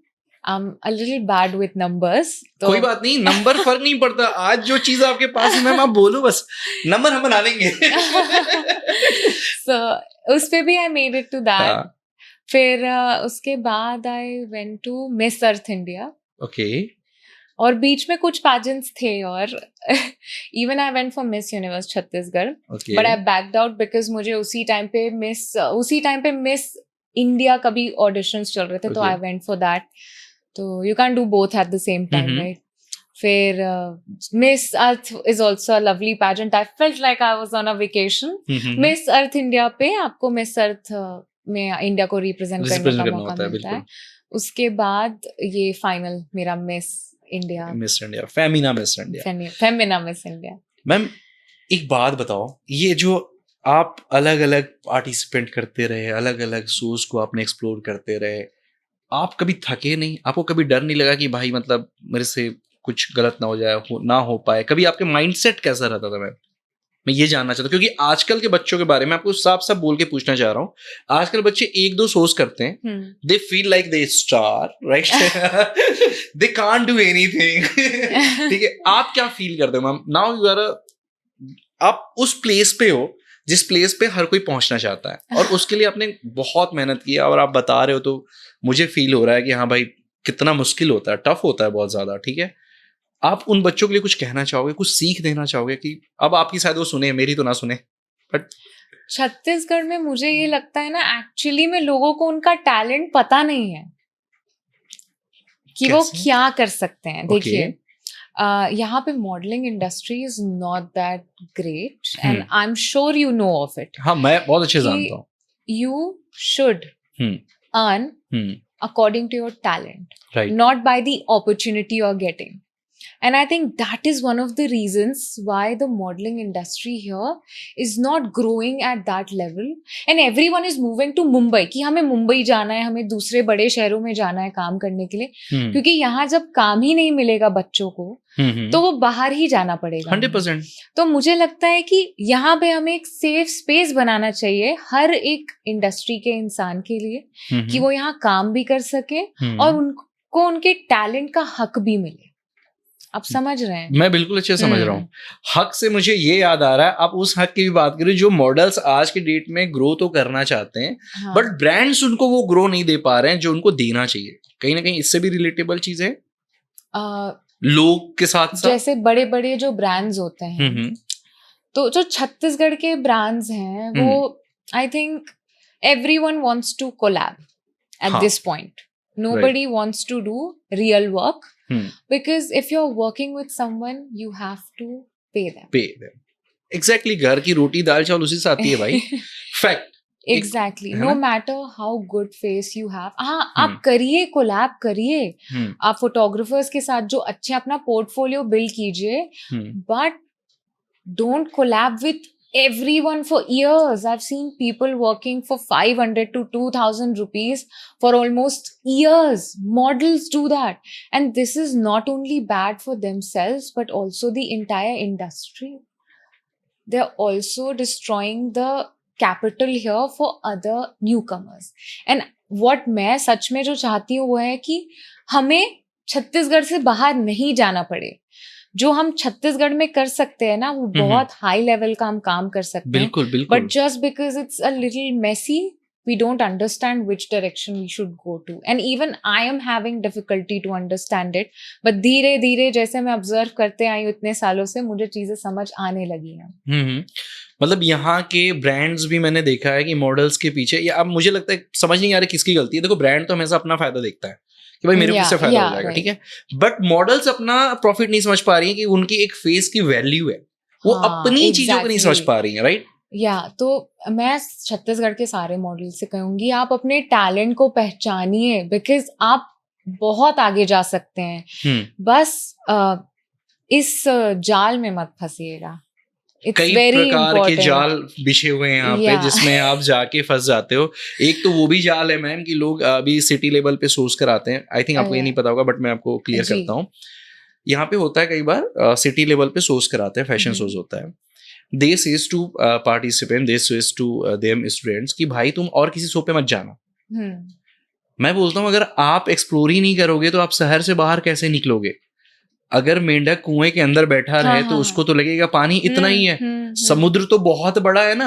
[SPEAKER 2] I'm a little bad with numbers. तो
[SPEAKER 1] कोई बात नहीं, नंबर फर्क नहीं पड़ता। आज जो चीज आपके पास है मैम, आप बोलो बस, नंबर हम बना लेंगे।
[SPEAKER 2] So उस पे भी I made it to that. फिर उसके बाद I went to Miss Earth India.
[SPEAKER 1] Okay.
[SPEAKER 2] और बीच में कुछ pageants थे, और even I went for Miss Universe Chhattisgarh, but I backed out because मुझे उसी टाइम पे Miss India का भी auditions चल रहे थे, तो I went for that. तो you can't do both at the same time, right? फिर Miss Earth is also a lovely pageant. I felt like I was on a vacation. Miss Earth India पे आपको Miss Earth में India को represent करने का मौका मिलता है। उसके बाद ये फाइनल मेरा miss India,
[SPEAKER 1] Femina miss India. Ma'am एक बात बताओ, ये जो आप अलग अलग पार्टिसिपेंट करते रहे, अलग अलग शोज को आपने एक्सप्लोर करते रहे, आप कभी थके नहीं? आपको कभी डर नहीं लगा कि भाई मतलब मेरे से कुछ गलत ना हो जाए, ना हो पाए? कभी आपके माइंडसेट कैसा रहता था? मैं ये जानना चाहता हूँ, क्योंकि आजकल के बच्चों के बारे में आपको साफ साफ बोल के पूछना चाह रहा हूँ। आजकल बच्चे 1-2 शोज करते हैं, they feel like they star, right? They can't do anything. ठीक है, आप क्या फील करते हो मैम? नाउ यू आर, आप उस प्लेस पे हो जिस प्लेस पे हर कोई पहुंचना चाहता है, और उसके लिए आपने बहुत मेहनत की, और आप बता रहे हो तो मुझे फील हो रहा है कि हाँ भाई कितना मुश्किल होता है, टफ होता है बहुत ज्यादा। ठीक है, आप उन बच्चों के लिए कुछ कहना चाहोगे, कुछ सीख देना चाहोगे कि अब आपकी शायद वो सुने, मेरी तो ना सुने, बट
[SPEAKER 2] छत्तीसगढ़ में मुझे ये लगता है ना, एक्चुअली में लोगों को उनका टैलेंट पता नहीं है कि वो क्या कर सकते हैं। देखिए, यहाँ पे modelling industry is not that great, and I am sure you know of it.
[SPEAKER 1] हाँ, मैं बहुत अच्छे जानता हूँ।
[SPEAKER 2] You should earn according to your talent,
[SPEAKER 1] right,
[SPEAKER 2] not by the opportunity you're getting. And I think that is one of the reasons why the modeling industry here is not growing at that level, and everyone is moving to Mumbai कि हमें मुंबई जाना है, हमें दूसरे बड़े शहरों में जाना है काम करने के लिए, क्योंकि यहाँ जब काम ही नहीं मिलेगा बच्चों को, तो वो बाहर ही जाना पड़ेगा।
[SPEAKER 1] 100%।
[SPEAKER 2] तो मुझे लगता है कि यहाँ पे हमें एक सेफ स्पेस बनाना चाहिए हर एक इंडस्ट्री के इंसान के लिए, कि वो यहाँ काम भी कर सके और उनको उनके टैलेंट का हक भी मिले। आप समझ रहे हैं?
[SPEAKER 1] मैं बिल्कुल अच्छे से समझ रहा हूँ। हक से मुझे ये याद आ रहा है, आप उस हक की भी बात करें जो मॉडल्स आज के डेट में ग्रो तो करना चाहते हैं,
[SPEAKER 2] हाँ।
[SPEAKER 1] बट ब्रांड्स उनको वो ग्रो नहीं दे पा रहे हैं जो उनको देना चाहिए। कहीं ना कहीं इससे भी रिलेटेबल चीज है लोग के साथ साथ।
[SPEAKER 2] जैसे बड़े बड़े जो ब्रांड्स होते हैं, तो जो छत्तीसगढ़ के ब्रांड्स हैं वो I think everyone wants to collab at this point. Nobody wants to do real work because if you're working with someone, you have to pay them.
[SPEAKER 1] Exactly. घर की रोटी दाल चावल उसी से आती है भाई. Fact.
[SPEAKER 2] Exactly. No matter how good face you have. हाँ, आप करिए, कोलैब करिए, आप फोटोग्राफर्स के साथ जो अच्छे अपना पोर्टफोलियो बिल्ड कीजिए, but don't collab with everyone for years. I've seen people working for 500 to 2,000 rupees for almost years. Models do that. And this is not only bad for themselves, but also the entire industry. They're also destroying the capital here for other newcomers. And what मैं सच में जो चाहती हूँ वो है कि हमें छत्तीसगढ़ से बाहर नहीं जाना पड़े. जो हम छत्तीसगढ़ में कर सकते हैं ना, वो बहुत हाई लेवल का हम काम कर सकते हैं.
[SPEAKER 1] बिल्कुल बिल्कुल.
[SPEAKER 2] But just because it's a little messy, we don't understand which direction we should go to. And even I am having difficulty to understand it. But धीरे धीरे जैसे मैं ऑब्जर्व करते आई हूँ इतने सालों से, मुझे चीजें समझ आने लगी हैं.
[SPEAKER 1] मतलब यहाँ के ब्रांड्स भी मैंने देखा है कि मॉडल्स के पीछे, या अब मुझे लगता है समझ नहीं आ रहा किसकी गलती है. देखो, ब्रांड तो हमेशा अपना फायदा देखता है कि भाई मेरे को इससे फायदा हो जाएगा, ठीक है. बट मॉडल्स अपना प्रॉफिट नहीं समझ पा रही है कि उनकी एक फेस की वैल्यू है, वो अपनी चीजों को नहीं समझ पा रही है, राइट.
[SPEAKER 2] तो मैं छत्तीसगढ़ के सारे मॉडल से कहूंगी, आप अपने टैलेंट को पहचानिए, बिकॉज आप बहुत आगे जा सकते हैं. बस इस जाल में मत फंसिएगा.
[SPEAKER 1] कई प्रकार के जाल बिछे हुए हैं यहाँ पे जिसमें आप जाके फंस जाते हो. एक तो वो भी जाल है मैम कि लोग अभी सिटी लेवल पे सोच कर आते हैं. आई थिंक आपको ये नहीं पता होगा, बट मैं आपको क्लियर करता हूँ. यहाँ पे होता है कई बार सिटी लेवल पे सोच कर आते हैं, फैशन शोज होता है. They says to participant, they says to them students कि भाई तुम और किसी शो पे मत जाना. मैं बोलता हूँ अगर आप एक्सप्लोर ही नहीं करोगे तो आप शहर से बाहर कैसे निकलोगे. अगर मेंढक कुएं के अंदर बैठा रहे तो उसको तो लगेगा पानी इतना ही है. समुद्र तो बहुत बड़ा है ना.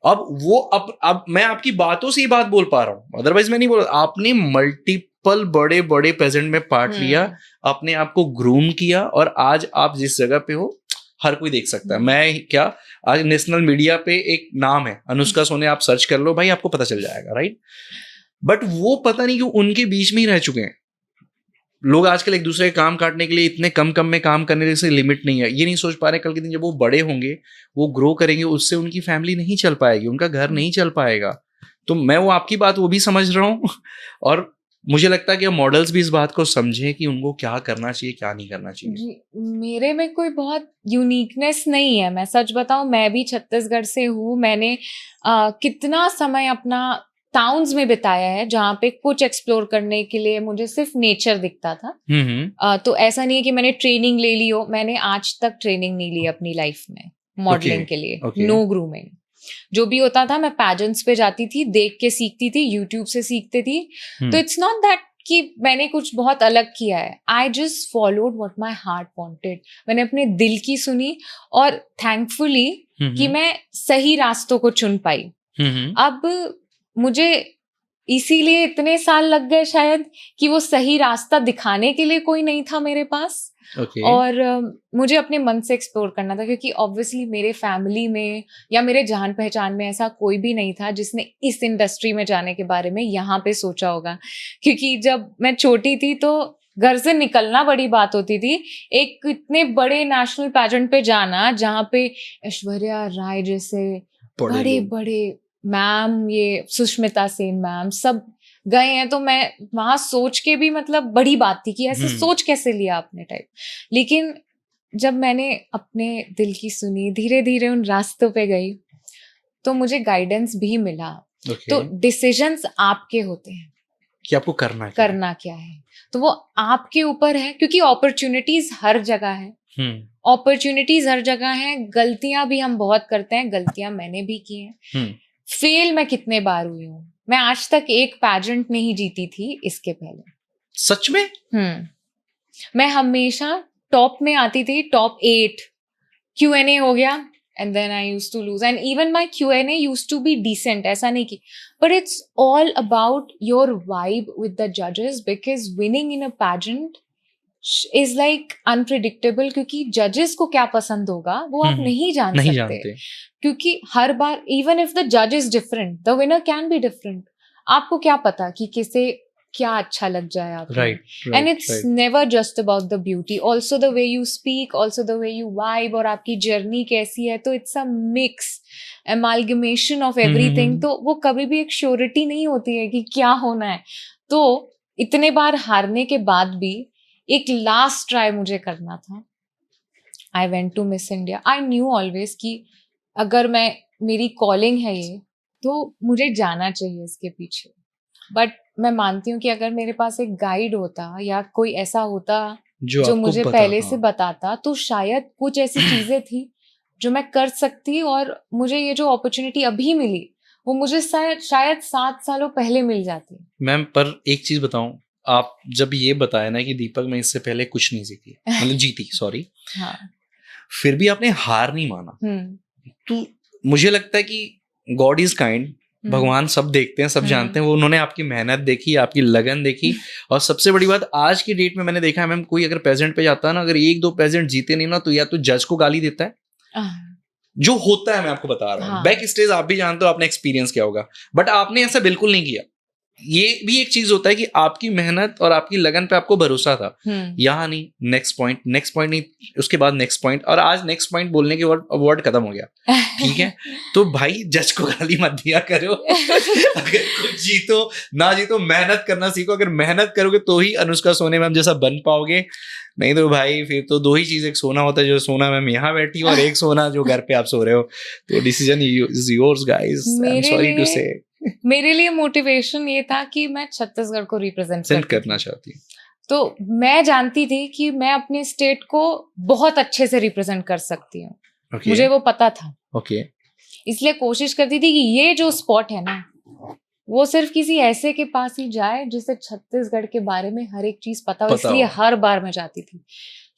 [SPEAKER 1] अब वो अब मैं आपकी बातों से ही बात बोल पा रहा हूँ, अदरवाइज मैं नहीं बोल. आपने मल्टीपल बड़े बड़े प्रेजेंट में पार्ट लिया, अपने आप को ग्रूम किया, और आज आप जिस जगह पे हो हर कोई देख सकता है. मैं क्या, आज नेशनल मीडिया पे एक नाम है अनुष्का सोनी, आप सर्च कर लो भाई, आपको पता चल जाएगा, राइट. बट वो पता नहीं क्यों उनके बीच में ही रह चुके हैं. लोग आजकल एक दूसरे के काम काटने के लिए इतने कम में काम करने से लिमिट नहीं है. ये नहीं सोच पा रहे कल के दिन जब वो बड़े होंगे, वो ग्रो करेंगे, उससे उनकी फैमिली नहीं चल पाएगी, उनका घर नहीं चल पाएगा. तो मैं वो आपकी बात वो भी समझ रहा हूँ, और मुझे लगता है कि मॉडल्स भी इस बात को समझें कि उनको क्या करना चाहिए, क्या नहीं करना चाहिए.
[SPEAKER 2] मेरे में कोई बहुत यूनिकनेस नहीं है. मैं सच बताऊं, मैं भी छत्तीसगढ़ से हूँ. मैंने कितना समय अपना टाउन्स में बिताया है जहाँ पे कुछ एक्सप्लोर करने के लिए मुझे सिर्फ नेचर दिखता था. तो ऐसा नहीं है कि मैंने ट्रेनिंग ले ली हो. मैंने आज तक ट्रेनिंग नहीं ली अपनी लाइफ में मॉडलिंग के लिए. No grooming. जो भी होता था मैं पैजेंट्स पे जाती थी, देख के सीखती थी, यूट्यूब से सीखती थी. तो इट्स नॉट दैट कि मैंने कुछ बहुत अलग किया है. I just followed what my heart wanted. मैंने अपने दिल की सुनी, और थैंकफुली कि मैं सही रास्तों को चुन पाई. अब मुझे इसीलिए इतने साल लग गए शायद कि वो सही रास्ता दिखाने के लिए कोई नहीं था मेरे पास. और मुझे अपने मन से एक्सप्लोर करना था, क्योंकि ऑब्वियसली मेरे फैमिली में या मेरे जान पहचान में ऐसा कोई भी नहीं था जिसने इस इंडस्ट्री में जाने के बारे में यहाँ पे सोचा होगा. क्योंकि जब मैं छोटी थी तो घर से निकलना बड़ी बात होती थी. एक इतने बड़े नेशनल पैजेंट पे जाना जहाँ पे ऐश्वर्या राय जैसे बड़े बड़े मैम, ये सुष्मिता सेन मैम सब गए हैं, तो मैं वहां सोच के भी मतलब बड़ी बात थी कि ऐसे सोच कैसे लिया आपने टाइप. लेकिन जब मैंने अपने दिल की सुनी, धीरे धीरे उन रास्तों पे गई, तो मुझे गाइडेंस भी मिला. तो डिसीजंस आपके होते हैं
[SPEAKER 1] कि आपको करना
[SPEAKER 2] क्या है. तो वो आपके ऊपर है, क्योंकि अपॉर्चुनिटीज हर जगह है. अपॉर्चुनिटीज हर जगह है. गलतियां भी हम बहुत करते हैं, गलतियां मैंने भी की हैं. फेल मैं कितने बार हुई हूँ. मैं आज तक एक पैजेंट नहीं जीती थी इसके पहले.
[SPEAKER 1] सच में?
[SPEAKER 2] मैं हमेशा टॉप में आती थी, टॉप 8 Q&A हो गया, and then I used to lose. And even my Q&A used to be decent, ऐसा नहीं कि, but it's all about your vibe with the judges, because winning in a pageant is like unpredictable, क्योंकि judges को क्या पसंद होगा वो आप नहीं जान सकते, क्योंकि हर बार even if the judge is different, the winner can be different. आपको क्या पता कि किसे क्या अच्छा लग जाए आपको.
[SPEAKER 1] right,
[SPEAKER 2] and it's never just about the beauty, also the way you speak, also the way you vibe, और आपकी जर्नी कैसी है. तो it's a mix, amalgamation of everything. तो वो कभी भी एक श्योरिटी नहीं होती है कि क्या होना है. तो इतने बार हारने के बाद भी एक लास्ट ट्राई मुझे करना था. I went to Miss India. I knew always कि अगर मेरी कॉलिंग है ये, तो मुझे जाना चाहिए इसके पीछे. बट मैं मानती हूँ कि अगर मेरे पास एक गाइड होता या कोई ऐसा होता जो मुझे पहले से बताता, तो शायद कुछ ऐसी चीजें थी जो मैं कर सकती, और मुझे ये जो अपॉर्चुनिटी अभी मिली वो मुझे शायद 7 सालों पहले मिल जाती.
[SPEAKER 1] मैम पर एक चीज बताऊं, आप जब ये बताया ना कि दीपक मैं इससे पहले कुछ नहीं सीखी, मतलब जीती, सॉरी,
[SPEAKER 2] हाँ,
[SPEAKER 1] फिर भी आपने हार नहीं माना, तो मुझे लगता है कि गॉड इज काइंड, भगवान सब देखते हैं, सब जानते हैं. वो उन्होंने आपकी मेहनत देखी, आपकी लगन देखी, और सबसे बड़ी बात आज की डेट में मैंने देखा है मैम, कोई अगर पेजेंट पे जाता है ना, अगर 1-2 पेजेंट जीते नहीं ना, तो या तो जज को गाली देता है, जो होता है, मैं आपको बता रहा हूँ. बैक स्टेज आप भी जानते हो, आपने एक्सपीरियंस किया होगा, बट आपने ऐसा बिल्कुल नहीं किया. ये भी एक चीज होता है कि आपकी मेहनत और आपकी लगन पे आपको भरोसा था. यहाँ नहीं, नेक्स्ट पॉइंट नहीं, उसके बाद नेक्स्ट पॉइंट, और आज नेक्स्ट पॉइंट बोलने के वर्ड खत्म हो गया. ठीक है, तो भाई जज को गाली मत दिया करो. अगर कुछ जीतो ना जीतो, मेहनत करना सीखो. अगर मेहनत करोगे तो ही अनुष्का सोनी मैम जैसा बन पाओगे, नहीं तो भाई फिर तो 2 ही चीज, एक सोना होता है जो सोना मैम यहाँ बैठी और एक सोना जो घर पे आप सो रहे हो. तो decision is yours guys, I am sorry to say.
[SPEAKER 2] मेरे लिए मोटिवेशन ये था कि मैं छत्तीसगढ़ को रिप्रेजेंट
[SPEAKER 1] करना चाहती हूँ.
[SPEAKER 2] तो मैं जानती थी कि मैं अपने स्टेट को बहुत अच्छे से रिप्रेजेंट कर सकती हूँ. मुझे वो पता था. इसलिए कोशिश करती थी कि ये जो स्पॉट है ना, वो सिर्फ किसी ऐसे के पास ही जाए जिसे छत्तीसगढ़ के बारे में हर एक चीज पता हो. इसलिए हर बार मैं चाहती थी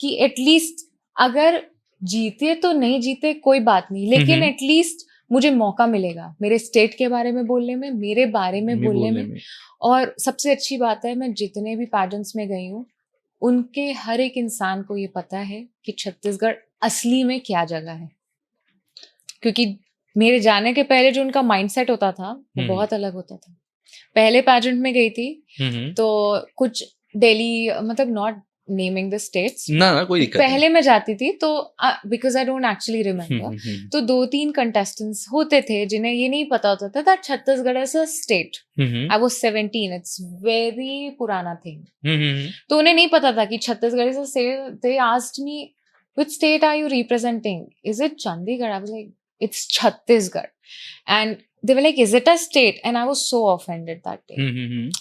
[SPEAKER 2] कि एटलीस्ट अगर जीते तो नहीं जीते कोई बात नहीं, लेकिन एटलीस्ट मुझे मौका मिलेगा मेरे स्टेट के बारे में बोलने में, मेरे बारे में बोलने में. और सबसे अच्छी बात है, मैं जितने भी पैजेंट्स में गई हूँ, उनके हर एक इंसान को ये पता है कि छत्तीसगढ़ असली में क्या जगह है. क्योंकि मेरे जाने के पहले जो उनका माइंडसेट होता था वो बहुत अलग होता था. पहले पैजेंट में गई थी तो कुछ दिल्ली, मतलब नॉट नेमिंग द स्टेट्स,
[SPEAKER 1] ना कोई दिक्कत
[SPEAKER 2] पहले मैं जाती थी तो because I don't actually remember, तो 2-3 कंटेस्टेंट्स होते थे जिन्हें ये नहीं पता होता था that Chhattisgarh is a state. I was 17, it's very पुराना थिंग. तो उन्हें नहीं पता था कि Chhattisgarh is a state. They asked me which state are you representing, is it Chandigarh? I was like it's Chhattisgarh, and they were like, is it a state? And I was so offended that day.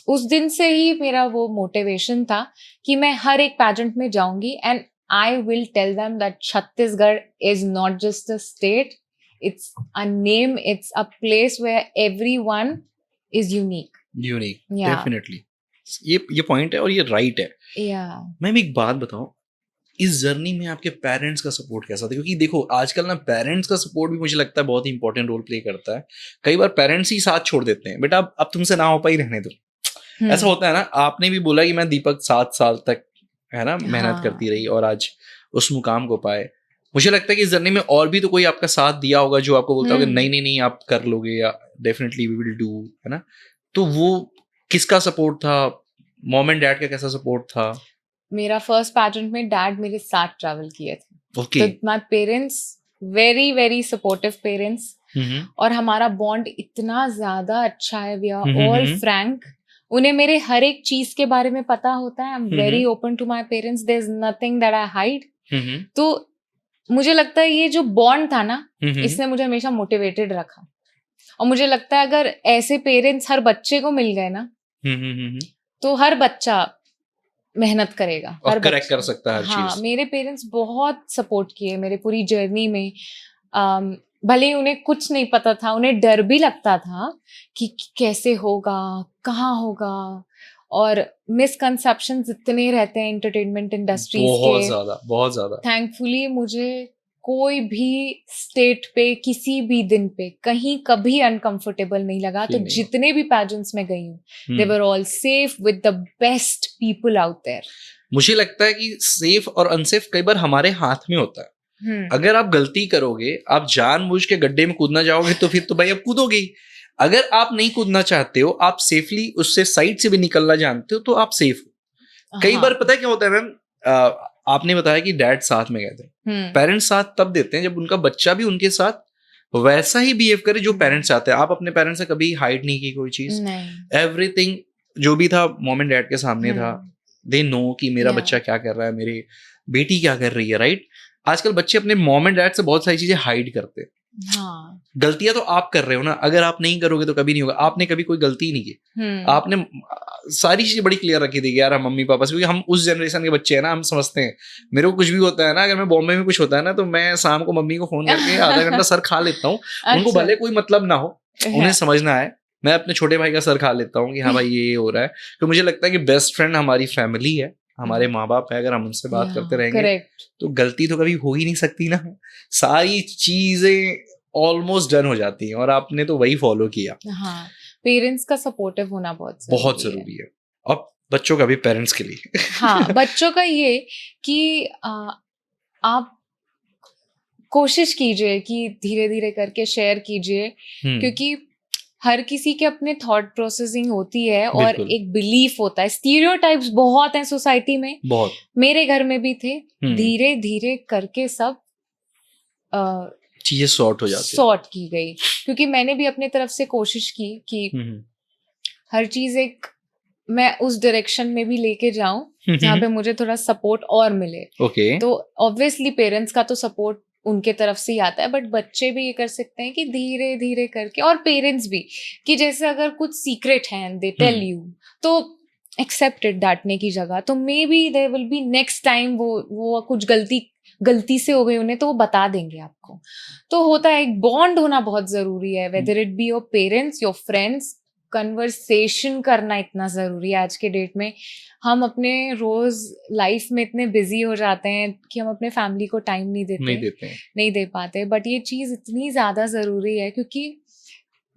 [SPEAKER 2] उस दिन से ही मेरा वो motivation था कि मैं हर एक pageant में जाऊंगी and I will tell them that Chhattisgarh is not just a state, it's a name, it's a place where everyone is unique.
[SPEAKER 1] Yeah. Definitely. ये पॉइंट है और ये राइट है. मैम एक बात बताओ, इस जर्नी में आपके पेरेंट्स का सपोर्ट कैसा था? क्योंकि देखो आजकल ना पेरेंट्स का सपोर्ट भी मुझे लगता है बहुत ही इंपॉर्टेंट रोल प्ले करता है. कई बार पेरेंट्स ही साथ छोड़ देते हैं, बेटा अब तुमसे ना हो पाई, रहने दो. ऐसा होता है ना. आपने भी बोला कि मैं दीपक 7 साल तक है ना मेहनत करती रही और आज उस मुकाम को पाए. मुझे लगता है कि इस जर्नी में और भी तो कोई आपका साथ दिया होगा जो आपको बोलता होगा नहीं आप कर लोगे, या डेफिनेटली वी विल डू, है ना. तो वो किसका सपोर्ट था? मॉम एंड डैड का कैसा सपोर्ट था?
[SPEAKER 2] मेरा फर्स्ट पैजेंट में डैड मेरे साथ ट्रैवल किए थे.
[SPEAKER 1] तो
[SPEAKER 2] my parents very very supportive parents, और हमारा बॉन्ड इतना ज्यादा अच्छा है. We are all frank. उन्हें मेरे हर एक चीज के बारे में पता होता है. I am very open to my parents. There is nothing that I hide. तो मुझे लगता है ये जो बॉन्ड था ना, इसने मुझे हमेशा मोटिवेटेड रखा. और मुझे लगता है अगर ऐसे पेरेंट्स हर बच्चे को मिल गए ना, तो हर बच्चा मेहनत करेगा
[SPEAKER 1] और करेक्ट कर सकता है हर चीज.
[SPEAKER 2] मेरे पेरेंट्स बहुत सपोर्ट किए मेरे पूरी जर्नी में. भले ही उन्हें कुछ नहीं पता था, उन्हें डर भी लगता था कि कैसे होगा, कहाँ होगा, और मिसकंसेप्शंस इतने रहते हैं एंटरटेनमेंट इंडस्ट्रीज
[SPEAKER 1] बहुत
[SPEAKER 2] के।
[SPEAKER 1] ज्यादा, बहुत ज्यादा।
[SPEAKER 2] थैंकफुली मुझे कोई भी स्टेट पे किसी भी दिन पे कहीं कभी अनकंफर्टेबल नहीं लगा। तो
[SPEAKER 1] Feel नहीं हुआ।
[SPEAKER 2] जितने भी पेजेंट्स में गई हूँ they were all safe with the best people out there.
[SPEAKER 1] मुझे लगता है कि सेफ और अनसेफ कई बार हमारे हाथ में होता है। अगर आप गलती करोगे, आप जानबूझ के गड्ढे में कूदना चाहोगे तो फिर तो भाई आप कूदोगे ही। अगर आप नहीं कूदना चाहते हो, आप सेफली उससे साइड से भी निकलना जानते हो, तो आप सेफ हो। कई बार पता है क्या होता है मैम, आपने बताया कि डैड साथ में गए थे। पेरेंट्स साथ तब देते हैं जब उनका बच्चा भी उनके साथ वैसा ही बिहेव करे जो पेरेंट्स चाहते हैं। आप अपने पेरेंट्स से कभी हाइड नहीं की कोई चीज, एवरीथिंग जो भी था मॉम एंड डैड के सामने था। दे नो कि मेरा बच्चा क्या कर रहा है, मेरी बेटी क्या कर रही है, राइट। आजकल बच्चे अपने मॉम एंड डैड से बहुत सारी चीजें हाइड करते हैं।
[SPEAKER 2] हाँ।
[SPEAKER 1] गलतियां तो आप कर रहे हो ना, अगर आप नहीं करोगे तो कभी नहीं होगा। आपने कभी कोई गलती नहीं की, आपने सारी चीजें बड़ी क्लियर रखी थी कि यार हम मम्मी पापा से, क्योंकि हम उस जनरेशन के बच्चे हैं ना, हम समझते हैं। मेरे को कुछ भी होता है ना, अगर मैं बॉम्बे में कुछ होता है ना, तो मैं शाम को मम्मी को फोन करके आधा घंटा सर खा लेता हूँ। उनको भले कोई मतलब ना हो, उन्हें समझना है। मैं अपने छोटे भाई का सर खा लेता हूँ कि हाँ भाई ये हो रहा है। तो मुझे लगता है कि बेस्ट फ्रेंड हमारी फैमिली है, हमारे माँ बाप है। अगर हम उनसे बात करते रहेंगे तो गलती तो कभी हो ही नहीं सकती ना। सारी चीजें ऑलमोस्ट डन हो जाती हैं, और आपने तो वही फॉलो किया।
[SPEAKER 2] हाँ, पेरेंट्स का सपोर्टिव होना बहुत
[SPEAKER 1] जरूरी है। और बच्चों का भी पेरेंट्स के लिए
[SPEAKER 2] हाँ, बच्चों का ये कि आप कोशिश कीजिए कि धीरे धीरे करके शेयर कीजिए, क्योंकि हर किसी के अपने थॉट प्रोसेसिंग होती है और एक बिलीफ होता है। स्टीरियोटाइप्स बहुत हैं सोसाइटी में, बहुत, मेरे घर में भी थे। धीरे धीरे करके सब
[SPEAKER 1] चीजें सॉर्ट
[SPEAKER 2] की गई, क्योंकि मैंने भी अपने तरफ से कोशिश की कि हर चीज एक मैं उस डायरेक्शन में भी लेके जाऊं जहाँ पे मुझे थोड़ा सपोर्ट और मिले। तो ऑब्वियसली पेरेंट्स का तो सपोर्ट उनके तरफ से ही आता है, बट बच्चे भी ये कर सकते हैं कि धीरे धीरे करके, और पेरेंट्स भी, कि जैसे अगर कुछ सीक्रेट है दे टेल यू, तो एक्सेप्टेड डांटने की जगह, तो maybe there will be next time वो कुछ गलती से हो गई उन्हें, तो वो बता देंगे आपको। तो होता है, एक बॉन्ड होना बहुत जरूरी है, whether it be your parents, your friends. Conversation करना इतना जरूरी है आज के डेट में। हम अपने रोज लाइफ में इतने बिजी हो जाते हैं कि हम अपने फैमिली को टाइम नहीं दे पाते, बट ये चीज इतनी ज्यादा जरूरी है, क्योंकि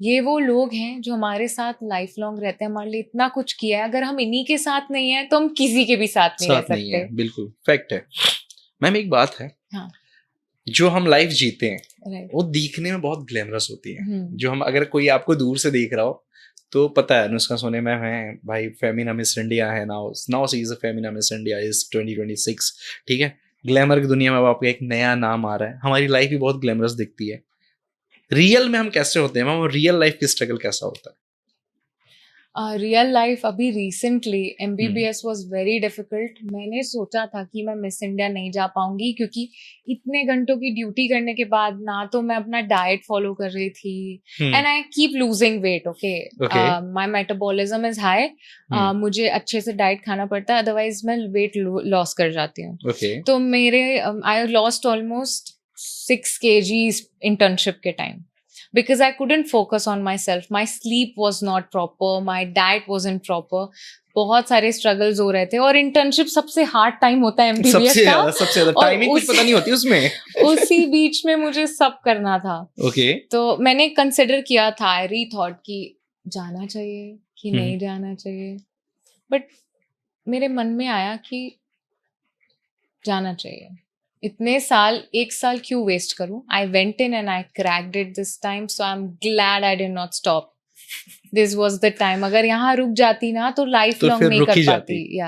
[SPEAKER 2] ये वो लोग हैं जो हमारे साथ लाइफ लॉन्ग रहते हैं, हमारे लिए इतना कुछ किया है। अगर हम इन्हीं के साथ नहीं है तो हम किसी के भी साथ नहीं रह सकते।
[SPEAKER 1] बिल्कुल फैक्ट है मैम। एक बात है, हाँ, जो हम लाइफ जीते हैं वो दिखने में बहुत ग्लैमरस होती है। जो हम, अगर कोई आपको दूर से देख रहा हो तो पता है अनुष्का सोने में है भाई, फेमिना मिस इंडिया है, now she is a Femina miss India is 2026, ठीक है। ग्लैमर की दुनिया में अब आपका एक नया नाम आ रहा है। हमारी लाइफ भी बहुत ग्लैमरस दिखती है। रियल में हम कैसे होते हैं मैम, रियल लाइफ की स्ट्रगल कैसा होता है?
[SPEAKER 2] रियल लाइफ अभी recently MBBS was very difficult. मैंने सोचा था कि मैं मिस इंडिया नहीं जा पाऊंगी, क्योंकि इतने घंटों की ड्यूटी करने के बाद ना तो मैं अपना डाइट फॉलो कर रही थी, and I keep losing weight. My metabolism is high, मुझे अच्छे से डाइट खाना पड़ता है, अदरवाइज मैं वेट लॉस कर जाती हूँ। तो मेरे I lost almost 6 kgs internship के time, because I couldn't focus on myself. My sleep was not proper, my diet wasn't proper. बहुत सारे स्ट्रगल्स हो रहे थे, और इंटर्नशिप सबसे हार्ड टाइम होता है MBBS का।
[SPEAKER 1] सबसे ज्यादा टाइमिंग कुछ पता नहीं होती उसमें।
[SPEAKER 2] उसी बीच में मुझे सब करना था। तो मैंने कंसिडर किया था, आई रीथॉट कि जाना चाहिए कि नहीं जाना चाहिए, बट मेरे मन में आया कि जाना चाहिए। इतने साल, 1 साल क्यों वेस्ट करूं? I went in and I cracked it this time, so I am glad I did not stop. This was the time. अगर यहाँ रुक जाती ना तो लाइफ लॉन्ग नहीं कर पाती।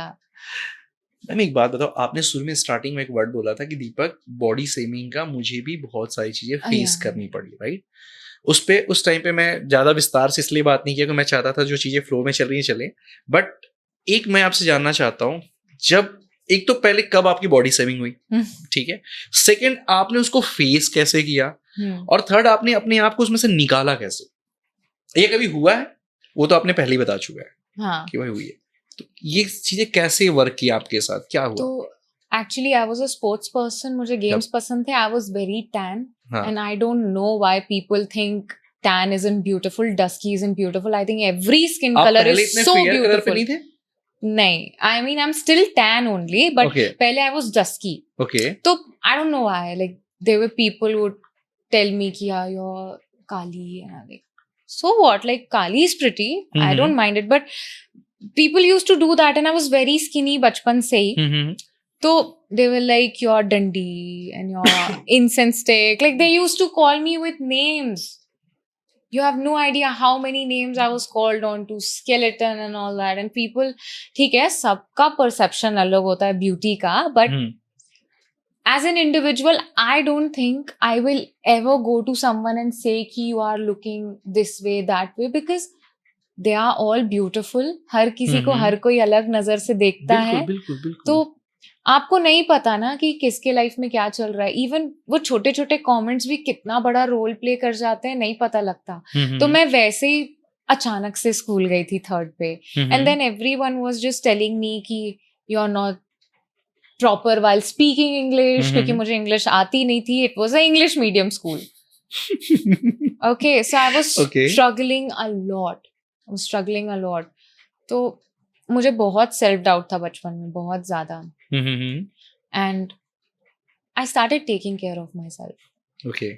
[SPEAKER 1] मैम एक बात बताओ, आपने शुरू में स्टार्टिंग में एक वर्ड बोला था कि दीपक, बॉडी शेमिंग का मुझे भी बहुत सारी चीजें फेस करनी पड़ी, राइट? उस टाइम पे मैं ज्यादा विस्तार से इसलिए बात नहीं किया कि मैं चाहता था जो चीजें फ्लो में चल रही है चले, बट एक मैं आपसे जानना चाहता हूँ, जब एक तो पहले कब आपकी बॉडी शेमिंग हुई, ठीक है, सेकंड आपने उसको फेस कैसे किया, और थर्ड आपने अपने आप को उसमें से निकाला कैसे? ये कभी हुआ है? वो तो आपने पहले ही बता चुका है, हाँ, कि भाई हुई है। तो ये चीजें कैसे वर्क की आपके साथ, क्या हुआ?
[SPEAKER 2] तो actually I was a sports person, मुझे गेम्स पसंद थे। I was very tan, and I don't know why people think tan isn't beautiful, dusky isn't beautiful. I think every skin color is so beautiful. नहीं, I mean I'm still tan only, but
[SPEAKER 1] Okay.
[SPEAKER 2] पहले I was dusky.
[SPEAKER 1] Okay.
[SPEAKER 2] तो I don't know why, like there were people who would tell me कि yeah, you're Kali, and I'm like, so what? Like Kali is pretty, I
[SPEAKER 1] Mhm.
[SPEAKER 2] don't mind it, but people used to do that, and I was very skinny बचपन से ही.
[SPEAKER 1] Mm-hmm.
[SPEAKER 2] So they were like, you're Dundee and you're incense stick. Like they used to call me with names. You have no idea how many names I was called on to, skeleton and all that. And people, ठीक है, सबका perception अलग होता है beauty का, but as an individual, I don't think I will ever go to someone and say कि you are looking this way, that way, because they are all beautiful. हर किसी को हर कोई अलग नजर से देखता है.
[SPEAKER 1] बिल्कुल बिल्कुल.
[SPEAKER 2] तो आपको नहीं पता ना कि किसके लाइफ में क्या चल रहा है. इवन वो छोटे छोटे कमेंट्स भी कितना बड़ा रोल प्ले कर जाते हैं, नहीं पता लगता. तो मैं वैसे ही अचानक से स्कूल गई थी 3rd पे, and then everyone was just telling me कि you are not proper while speaking English, क्योंकि मुझे इंग्लिश आती नहीं थी. It was a English medium school. Okay, so I was struggling a lot. तो मुझे बहुत सेल्फ डाउट था बचपन में, बहुत ज्यादा. And I started taking care of my self.
[SPEAKER 1] Okay.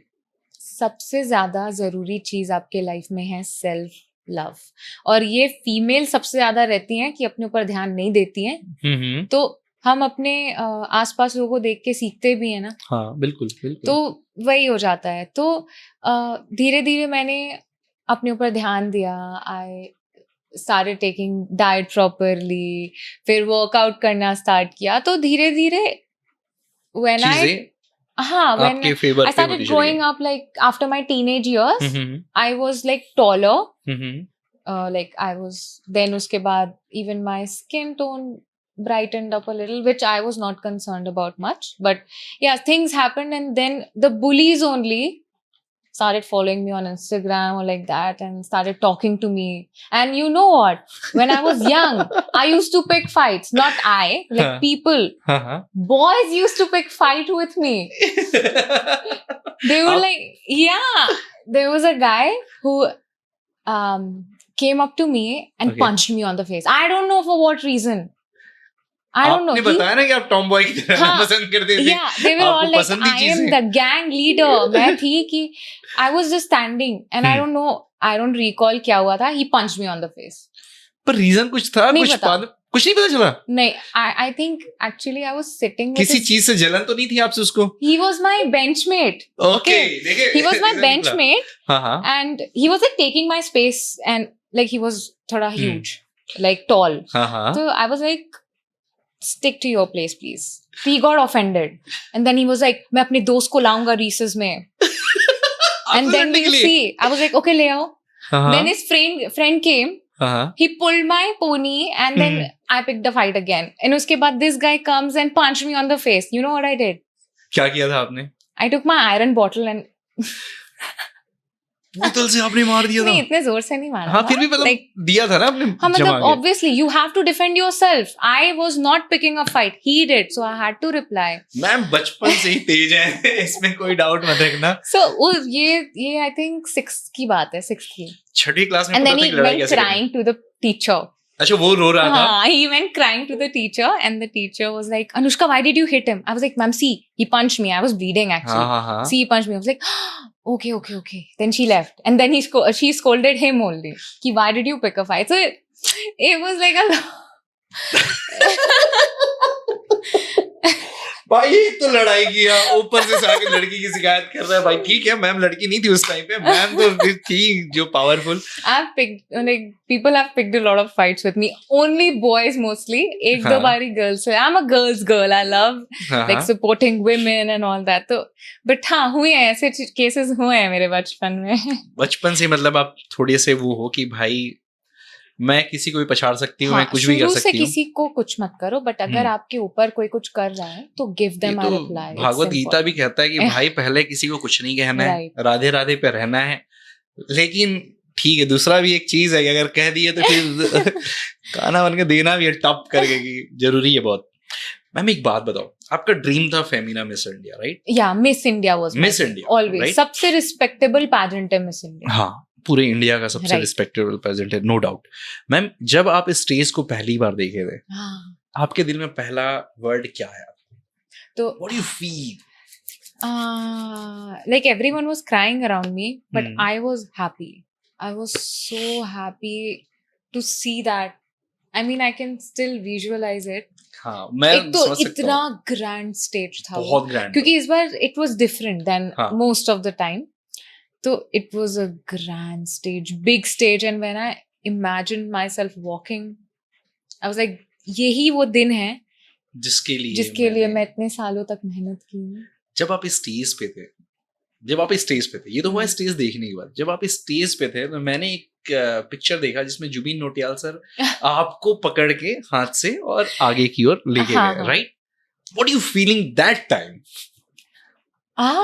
[SPEAKER 2] सबसे ज्यादा जरूरी चीज आपके लाइफ में है सेल्फ लव. और ये फीमेल सबसे ज्यादा रहती हैं कि अपने ऊपर ध्यान नहीं देती हैं. तो हम अपने आसपास लोगों को देख के सीखते भी है ना.
[SPEAKER 1] हाँ बिल्कुल बिल्कुल.
[SPEAKER 2] तो वही हो जाता है. तो धीरे धीरे मैंने अपने ऊपर ध्यान दिया. आई started taking diet properly, फिर वर्कआउट करना स्टार्ट किया. तो धीरे धीरे when I started growing up, like after my teenage years, I was like taller. Like I was then उसके बाद even my skin tone brightened up a little, which I was not concerned about much. But yeah, things happened, and then the bullies only started following me on Instagram or like that, and started talking to me. And you know what? When I was young, I used to pick fights. Not I, like people. Boys used to pick fight with me. They were like, yeah. There was a guy who came up to me and punched me on the face. I don't know for what reason. I don't know.
[SPEAKER 1] आपने बताया ना कि आप Tom boy की तरह पसंद करते थे.
[SPEAKER 2] Yeah, they were all like, I am the gang leader. मैं थी कि I was just standing, and I don't know, I don't recall क्या हुआ था. He punched me on the face.
[SPEAKER 1] पर रीजन कुछ था? कुछ नहीं पता चला?
[SPEAKER 2] नहीं, I think actually I was sitting with
[SPEAKER 1] किसी चीज से जलन तो नहीं थी आपसे उसको?
[SPEAKER 2] He was my benchmate.
[SPEAKER 1] Okay, देखिए.
[SPEAKER 2] He was my benchmate. And he was like taking my space, and like he was थोड़ा huge, like tall. So I was like, stick to your place, please. He got offended, and then he was like, मैं अपने दोस्त को लाऊंगा recess में. And then we see, I was like, okay, ले आओ. Then his friend came. He pulled my pony, and then I picked the fight again. And उसके बाद this guy comes and punched me on the face. You know what I did?
[SPEAKER 1] क्या किया था आपने?
[SPEAKER 2] I took my iron bottle and
[SPEAKER 1] बोतल से आपने मार दिया था?
[SPEAKER 2] नहीं, इतने जोर से नहीं मारा.
[SPEAKER 1] हाँ, फिर भी मतलब दिया था ना आपने.
[SPEAKER 2] हाँ, मतलब obviously you have to defend yourself. I was not picking a fight. He did, so I had to reply.
[SPEAKER 1] Ma'am बचपन से ही तेज है, इसमें कोई डाउट मत रखना.
[SPEAKER 2] So ये I think 6th की बात है, 6th की.
[SPEAKER 1] 6वीं क्लास में.
[SPEAKER 2] And then he went crying to the teacher.
[SPEAKER 1] अच्छा, वो रो रहा था.
[SPEAKER 2] हाँ, he went crying to the teacher, and the teacher was like, Anushka, why did you hit him? I was like, ma'am, see, he punched me. I was bleeding actually. See, he punched me. I was like, okay. Then she left, and then she scolded him only. Ki, why did you pick a fight? So it was like a
[SPEAKER 1] भाई एक तो लड़ाई किया, ऊपर से जाके लड़की की शिकायत कर रहा है. भाई ठीक है, मैम लड़की नहीं थी उस टाइम पे, मैम तो थी जो powerful.
[SPEAKER 2] I've picked, like people have picked a lot of fights with me. Only boys mostly. एक दो बारी girls से. I'm a girl's girl. I love like supporting women and all that. तो but हाँ, हुए हैं ऐसे cases हुए हैं मेरे बचपन में. बचपन
[SPEAKER 1] से मतलब आप थोड़े से वो हो कि भाई मैं किसी को भी पछाड़ सकती हूँ, मैं कुछ भी कर सकती हूँ.
[SPEAKER 2] किसी को कुछ मत करो, बट अगर आपके ऊपर कोई कुछ कर रहा है तो give them a reply.
[SPEAKER 1] Bhagavad Gita भी कहता है कि भाई पहले किसी को कुछ नहीं कहना है, राधे राधे पे रहना है. लेकिन ठीक है, दूसरा भी एक चीज है कि अगर कह दिए तो फिर खाना बन के देना भी है टप करके कि जरूरी है बहुत. मैम एक बात बताओ, आपका ड्रीम था फेमिना मिस इंडिया, राइट?
[SPEAKER 2] या miss India was
[SPEAKER 1] miss India
[SPEAKER 2] always. सबसे रिस्पेक्टेबल पैजेंट है मिस इंडिया.
[SPEAKER 1] हाँ, पूरे इंडिया का सबसे
[SPEAKER 2] Right.
[SPEAKER 1] रिस्पेक्टेबल प्रेजेंट है, नो डाउट। मैम, जब आप इस स्टेज को पहली बार देखे थे,
[SPEAKER 2] हाँ,
[SPEAKER 1] आपके दिल में पहला वर्ड क्या आया?
[SPEAKER 2] तो
[SPEAKER 1] what do you feel?
[SPEAKER 2] like everyone was crying around me, but
[SPEAKER 1] Hmm.
[SPEAKER 2] I was happy. I was so happy to see that. I mean, I can still visualize it.
[SPEAKER 1] हाँ, मैं
[SPEAKER 2] एक तो
[SPEAKER 1] समझ सकता
[SPEAKER 2] इतना
[SPEAKER 1] हूँ,
[SPEAKER 2] ग्रैंड स्टेज था वो,
[SPEAKER 1] बहुत ग्रैंड।
[SPEAKER 2] क्योंकि इस बार इट वाज डिफरेंट देन
[SPEAKER 1] हाँ।
[SPEAKER 2] मोस्ट ऑफ द टाइम, तो it was a grand stage, big stage, and when I imagined my self walking, I was like यही वो दिन है
[SPEAKER 1] जिसके लिए
[SPEAKER 2] मैं इतने सालों तक मेहनत की हूँ।
[SPEAKER 1] जब आप इस स्टेज पे थे, ये तो हुआ स्टेज देखने के बाद, जब आप इस स्टेज पे थे तो मैंने एक पिक्चर देखा जिसमें जुबिन नौटियाल सर आपको पकड़ के हाथ से और आगे की ओर लेके
[SPEAKER 2] हाँ,
[SPEAKER 1] गए,
[SPEAKER 2] हाँ।
[SPEAKER 1] Right? What you feeling that time?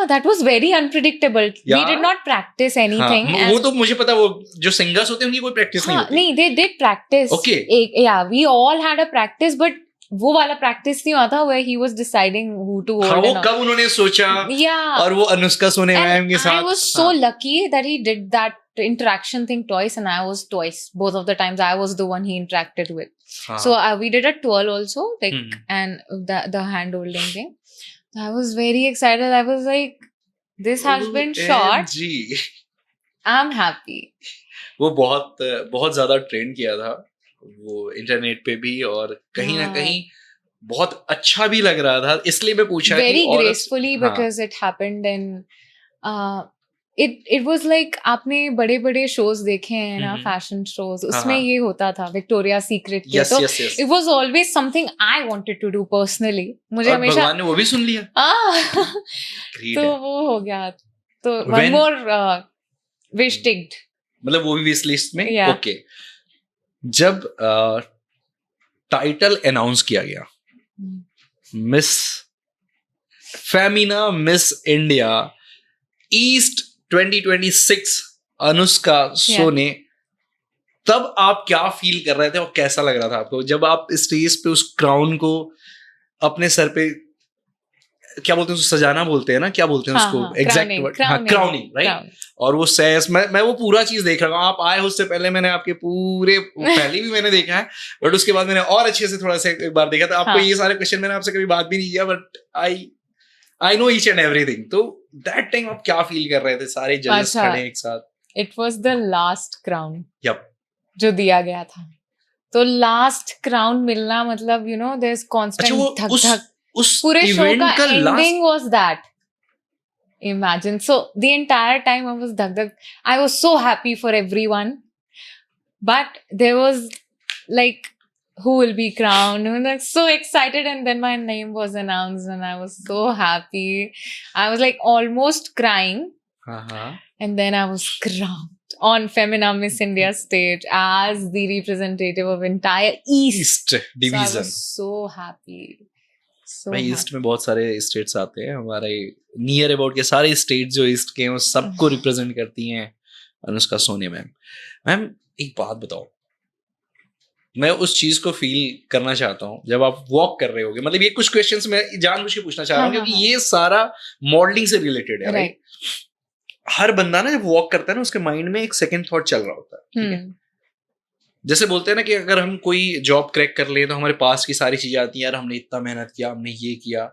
[SPEAKER 2] That was very unpredictable. We
[SPEAKER 1] Yeah.
[SPEAKER 2] did not practice anything.
[SPEAKER 1] हाँ, वो तो मुझे पता, वो जो सिंगर्स होते हैं उनकी कोई प्रैक्टिस नहीं
[SPEAKER 2] हाँ,
[SPEAKER 1] होती।
[SPEAKER 2] नहीं, they did practice.
[SPEAKER 1] Okay.
[SPEAKER 2] Yeah, we all had a practice, but वो वाला practice नहीं हुआ था where he was deciding who to hold.
[SPEAKER 1] हाँ, वो
[SPEAKER 2] and all.
[SPEAKER 1] कब उन्होंने सोचा,
[SPEAKER 2] Yeah.
[SPEAKER 1] और वो अनुष्का सोने मैम के
[SPEAKER 2] And
[SPEAKER 1] साथ।
[SPEAKER 2] I was so
[SPEAKER 1] हाँ,
[SPEAKER 2] lucky that he did that interaction thing twice, and I was twice. Both of the times I was the one he interacted with.
[SPEAKER 1] हाँ,
[SPEAKER 2] So we did a twirl also, like,
[SPEAKER 1] Hmm.
[SPEAKER 2] and the hand holding thing. I was very excited. I was like, this has been shot.
[SPEAKER 1] Ji,
[SPEAKER 2] I'm happy.
[SPEAKER 1] वो बहुत ज्यादा trend किया था वो internet पे भी, और कहीं ना
[SPEAKER 2] हाँ.
[SPEAKER 1] कहीं बहुत अच्छा भी लग रहा था, इसलिए मैं पूछा
[SPEAKER 2] Very
[SPEAKER 1] कि और
[SPEAKER 2] gracefully,
[SPEAKER 1] हाँ.
[SPEAKER 2] because it happened in it was like आपने बड़े बड़े shows देखे हैं ना,
[SPEAKER 1] हम्म.
[SPEAKER 2] fashion shows,
[SPEAKER 1] हाँ,
[SPEAKER 2] उसमें
[SPEAKER 1] हाँ.
[SPEAKER 2] ये होता था विक्टोरिया सीक्रेट के,
[SPEAKER 1] यस
[SPEAKER 2] तो
[SPEAKER 1] yes yes,
[SPEAKER 2] it was always something I wanted to do personally. मुझे
[SPEAKER 1] और
[SPEAKER 2] हमेशा
[SPEAKER 1] भगवान ने वो भी सुन लिया। Great
[SPEAKER 2] तो
[SPEAKER 1] है।
[SPEAKER 2] वो हो गया, तो one
[SPEAKER 1] When-
[SPEAKER 2] more wish ticked.
[SPEAKER 1] मतलब वो भी विश लिस्ट में।
[SPEAKER 2] Yeah.
[SPEAKER 1] ओके, जब टाइटल अनाउंस किया गया, miss Femina miss India east 2026 Anushka सोने, तब आप क्या फील कर रहे थे और कैसा लग रहा था आपको जब आप स्टेज पे उस क्राउन को अपने सर पे, क्या बोलते हैं उसको, सजाना बोलते हैं ना, क्या बोलते हैं
[SPEAKER 2] हाँ,
[SPEAKER 1] उसको
[SPEAKER 2] हाँ,
[SPEAKER 1] एग्जैक्ट
[SPEAKER 2] crowning,
[SPEAKER 1] वर्ड? हाँ, क्राउनिंग, राइट?
[SPEAKER 2] Crown.
[SPEAKER 1] और वो सैस, मैं वो पूरा चीज देख रहा हूँ। आप आए उससे पहले मैंने आपके पूरे पहले भी मैंने देखा है, बट उसके बाद मैंने और अच्छे से थोड़ा सा एक बार देखा था आपको।
[SPEAKER 2] हाँ.
[SPEAKER 1] ये सारे क्वेश्चन मैंने आपसे कभी बात भी नहीं किया, but I know each and everything. तो दैट टाइम आप क्या फील कर रहे थे, सारे जजेस
[SPEAKER 2] अच्छा.
[SPEAKER 1] खड़े एक साथ?
[SPEAKER 2] It was the last crown.
[SPEAKER 1] Yep.
[SPEAKER 2] जो दिया गया था, तो लास्ट क्राउन मिलना मतलब you know there's
[SPEAKER 1] अच्छा,
[SPEAKER 2] constant
[SPEAKER 1] वो
[SPEAKER 2] धक
[SPEAKER 1] उस
[SPEAKER 2] धक,
[SPEAKER 1] उस
[SPEAKER 2] पूरे शो
[SPEAKER 1] इवेंट
[SPEAKER 2] का
[SPEAKER 1] का
[SPEAKER 2] ending
[SPEAKER 1] last,
[SPEAKER 2] was that. Imagine, so the entire time I was dhak dhak. I was so happy for everyone, but there was like, who will be crowned? And like so excited, and then my name was announced, and I was so happy. I was like almost crying,
[SPEAKER 1] हाँ हाँ,
[SPEAKER 2] and then I was crowned on Femina Miss India stage as the representative of entire East.
[SPEAKER 1] East
[SPEAKER 2] So I
[SPEAKER 1] division.
[SPEAKER 2] was so happy. So
[SPEAKER 1] भाई
[SPEAKER 2] happy.
[SPEAKER 1] East में बहुत सारे states आते हैं, हमारे near about के सारे स्टेट जो ईस्ट के हैं वो सबको रिप्रेजेंट करती हैं अनुष्का सोनी मैम। मैम एक बात बताओ, मैं उस चीज को फील करना चाहता हूँ जब आप वॉक कर रहे होगे, मतलब ये कुछ क्वेश्चंस मैं जानबूझ के पूछना चाह रहा हूँ
[SPEAKER 2] हाँ,
[SPEAKER 1] क्योंकि
[SPEAKER 2] हाँ,
[SPEAKER 1] ये सारा मॉडलिंग से रिलेटेड है, राइट?
[SPEAKER 2] Right.
[SPEAKER 1] हर बंदा ना जब वॉक करता है ना उसके माइंड में एक सेकंड थॉट चल रहा होता है, ठीक है? जैसे बोलते हैं ना कि अगर हम कोई जॉब क्रैक कर ले तो हमारे पास की सारी चीजें आती हैं, यार हमने इतना मेहनत किया, हमने ये किया।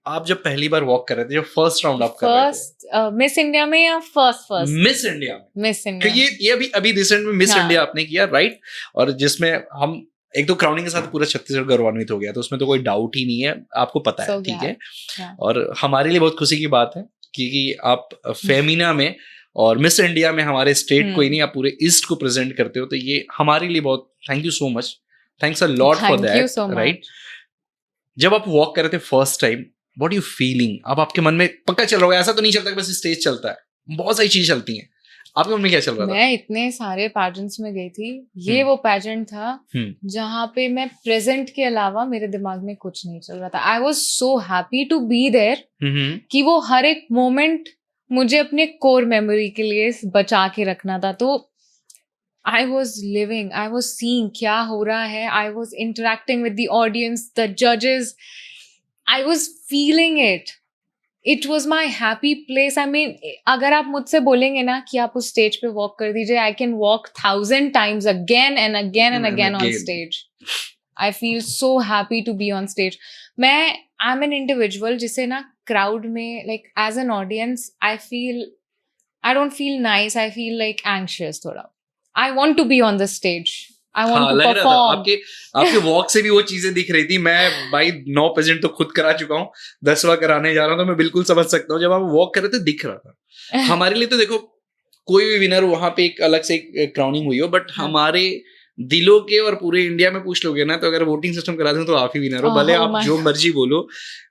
[SPEAKER 1] आप जब पहली बार वॉक कर रहे थे, जब फर्स्ट राउंड आप कर रहे थे
[SPEAKER 2] फर्स्ट मिस इंडिया में या फर्स्ट
[SPEAKER 1] मिस इंडिया में,
[SPEAKER 2] मिस
[SPEAKER 1] कि
[SPEAKER 2] इंडिया,
[SPEAKER 1] ये अभी रिसेंट में मिस
[SPEAKER 2] हाँ.
[SPEAKER 1] इंडिया आपने किया, राइट? और जिसमें हम एक तो क्राउनिंग के साथ पूरा छत्तीसगढ़ गौरवान्वित हो गया, तो उसमें तो कोई डाउट ही नहीं है, आपको पता है,
[SPEAKER 2] So
[SPEAKER 1] ठीक है?
[SPEAKER 2] yeah.
[SPEAKER 1] और हमारे लिए बहुत खुशी की बात है कि आप फेमिना में और मिस इंडिया में हमारे स्टेट को ही नहीं, आप पूरे ईस्ट को प्रेजेंट करते हो, तो ये हमारे लिए बहुत, thank you so much, thanks a lot for
[SPEAKER 2] Thank you
[SPEAKER 1] that,
[SPEAKER 2] so much.
[SPEAKER 1] Right? जब आप वॉक कर रहे थे first time, what you feeling? अब आपके मन में पक्का चल रहा होगा, ऐसा तो नहीं चलता कि बस स्टेज चलता है, बहुत सारी चीजें चलती हैं, आपके मन में क्या चल रहा था?
[SPEAKER 2] मैं इतने सारे पैजेंट्स में गई थी, ये वो पैजेंट था जहाँ पे मैं प्रेजेंट के अलावा मेरे दिमाग में कुछ नहीं चल रहा था। I was so happy to be there कि वो हर एक मोमेंट मुझे अपने कोर मेमोरी के लिए बचा के रखना था। तो I was living, I was seeing क्या हो रहा है, I was interacting with the audience, the judges, I was feeling it. It was my happy place. I mean अगर आप मुझसे बोलेंगे ना कि आप उस स्टेज पे वॉक कर दीजिए, I can walk 1000 times again and again and again on stage. I feel so happy to be on stage. I'm an individual जिसे ना crowd में, like as an audience, I don't feel nice. I feel like anxious थोड़ा. I want to be on the stage. I want to
[SPEAKER 1] लग रहा था
[SPEAKER 2] perform.
[SPEAKER 1] आपके walk से भी वो चीजें दिख रही थी. मैं भाई 9% तो खुद करा चुका हूँ, 10वां कराने जा रहा हूँ, तो मैं बिल्कुल समझ सकता हूँ. जब आप वॉक कर रहे थे दिख रहा था. हमारे लिए तो देखो कोई भी विनर वहां पे एक अलग से एक क्राउनिंग हुई हो, बट हमारे दिलों के और पूरे इंडिया में पूछ लोगे ना, तो अगर वोटिंग सिस्टम करा दें तो आप ही विनर हो. भले आप जो मर्जी बोलो,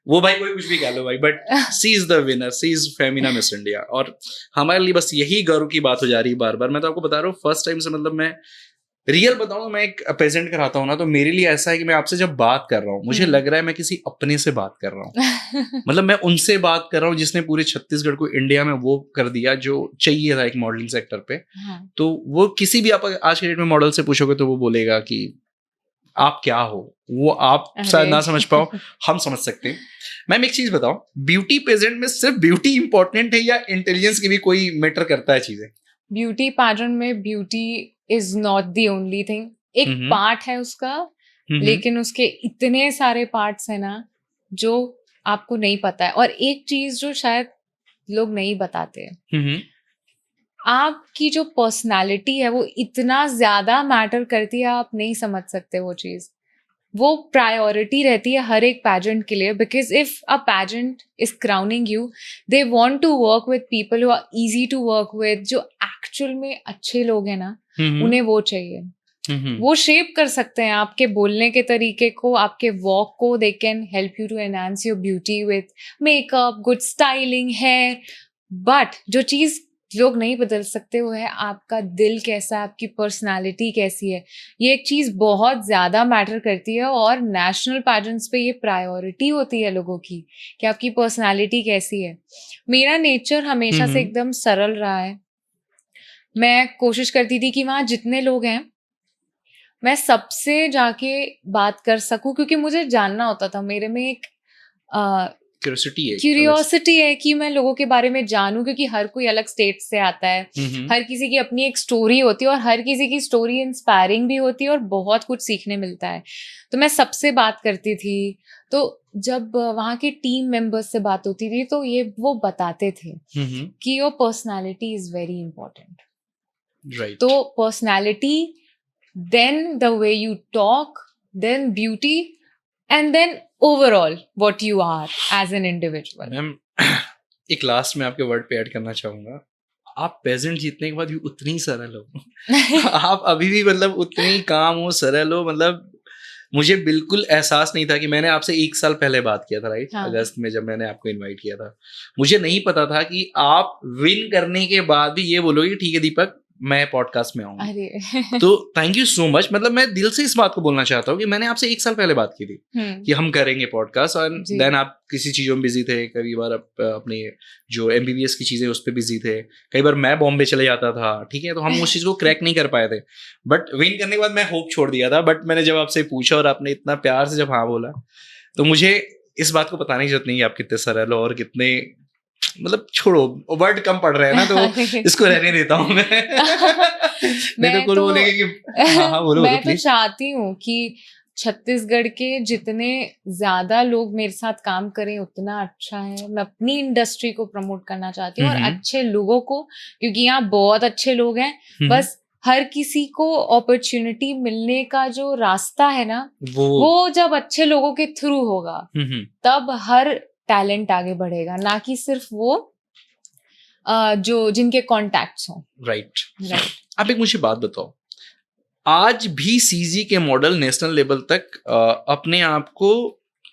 [SPEAKER 1] वो भाई कोई कुछ भी कह लो भाई, but she is the winner, she is Femina miss India. और हमारे लिए बस यही गर्व की बात हो जा रही है बार बार. मैं तो आपको बता रहा हूँ, फर्स्ट टाइम से, मतलब मैं रियल बताऊं, मैं एक प्रेजेंट कराता हूँ ना, तो मेरे लिए ऐसा है कि मैं आपसे जब बात कर रहा हूँ, मुझे लग रहा है मैं किसी अपने से बात कर रहा हूँ. मतलब मैं उनसे बात कर रहा हूँ जिसने पूरे छत्तीसगढ़ को इंडिया में वो कर दिया जो चाहिए था एक मॉडलिंग सेक्टर पे. तो वो किसी भी आप आज के डेट में मॉडल से पूछोगे तो वो बोलेगा कि आप क्या हो. वो आप शायद ना समझ पाओ, हम समझ सकते हैं. मैम एक चीज बताओ, ब्यूटी पेजेंट में सिर्फ ब्यूटी इंपॉर्टेंट है या इंटेलिजेंस की भी कोई मैटर करता है चीजें?
[SPEAKER 2] ब्यूटी पैजेंट में beauty is not the only thing. एक पार्ट है उसका, लेकिन उसके इतने सारे पार्ट्स हैं ना जो आपको नहीं पता है. और एक चीज जो शायद लोग नहीं बताते हैं, आपकी जो पर्सनालिटी है वो इतना ज्यादा मैटर करती है, आप नहीं समझ सकते वो चीज. वो प्रायोरिटी रहती है हर एक पैजेंट के लिए, because if a pageant is crowning you, they want to work with people who are easy to work with, जो एक्चुअल में अच्छे लोग हैं ना, उन्हें वो चाहिए. वो शेप कर सकते हैं आपके बोलने के तरीके को, आपके वॉक को. They can help you to enhance your beauty with makeup, good styling, hair. But जो चीज लोग नहीं बदल सकते वो है आपका दिल कैसा है, आपकी पर्सनालिटी कैसी है. ये एक चीज बहुत ज्यादा मैटर करती है, और नेशनल पैजेंट्स पे ये प्रायोरिटी होती है लोगों की कि आपकी पर्सनालिटी कैसी है. मेरा नेचर हमेशा से एकदम सरल रहा है. मैं कोशिश करती थी कि वहाँ जितने लोग हैं मैं सबसे जाके बात कर सकूं, क्योंकि मुझे जानना होता था. मेरे में एक क्यूरियोसिटी है कि मैं लोगों के बारे में जानूं, क्योंकि हर कोई अलग स्टेट से आता है. हर किसी की अपनी एक स्टोरी होती है, और हर किसी की स्टोरी इंस्पायरिंग भी होती है, और बहुत कुछ सीखने मिलता है. तो मैं सबसे बात करती थी. तो जब वहाँ के टीम मेंबर्स से बात होती थी तो वो बताते थे कि your personality is very important. तो personality, then the way you talk, then beauty, and then overall what you are as an individual.
[SPEAKER 1] Ma'am एक लास्ट में आपके वर्ड पे ऐड करना चाहूंगा, आप पेजेंट जीतने के बाद भी उतनी ही सरल हो. आप अभी भी मतलब उतने ही काम हो, सरल हो. मतलब मुझे बिल्कुल एहसास नहीं था कि मैंने आपसे 1 साल पहले बात किया था, राइट? अगस्त में जब मैंने आपको इनवाइट किया था, मुझे नहीं पता था कि आप विन करने के बाद भी ये बोलोगे ठीक है दीपक मैं पॉडकास्ट में आऊंगा. तो थैंक यू सो मच. मतलब मैं दिल से इस बात को बोलना चाहता हूँ कि मैंने आपसे 1 साल पहले बात की थी कि हम करेंगे पॉडकास्ट, और देन आप किसी चीजों में बिजी थे. कई बार आप अपने जो MBBS की चीजें उस पर बिजी थे. कई बार मैं बॉम्बे चले जाता था, ठीक है, तो हम उस चीज को क्रैक नहीं कर पाए थे. बट विन करने के बाद मैं होप छोड़ दिया था. बट मैंने जब आपसे पूछा और आपने इतना प्यार से जब हाँ बोला, तो मुझे इस बात को बताने की जरूरत नहीं है आप कितने सरल हो और कितने, मतलब छोड़ो वर्ड कम पड़ रहे हैं ना, तो इसको रहने देता हूँ मैं. नहीं तो बोलेंगे कि हाँ बोलो.
[SPEAKER 2] मैं तो चाहती हूँ कि छत्तीसगढ़ के जितने ज्यादा लोग मेरे साथ काम करें उतना अच्छा है. मैं अपनी इंडस्ट्री को प्रमोट करना चाहती हूँ, और अच्छे लोगों को, क्योंकि यहाँ बहुत अच्छे लोग हैं. बस हर किसी को अपॉर्चुनिटी मिलने का जो रास्ता है ना, वो जब अच्छे लोगों के थ्रू होगा तब हर टैलेंट आगे बढ़ेगा, ना कि सिर्फ वो जो जिनके कॉन्टैक्ट्स हों. राइट.
[SPEAKER 1] आप एक मुझे बात बताओ, आज भी सीजी के मॉडल नेशनल लेवल तक अपने आप को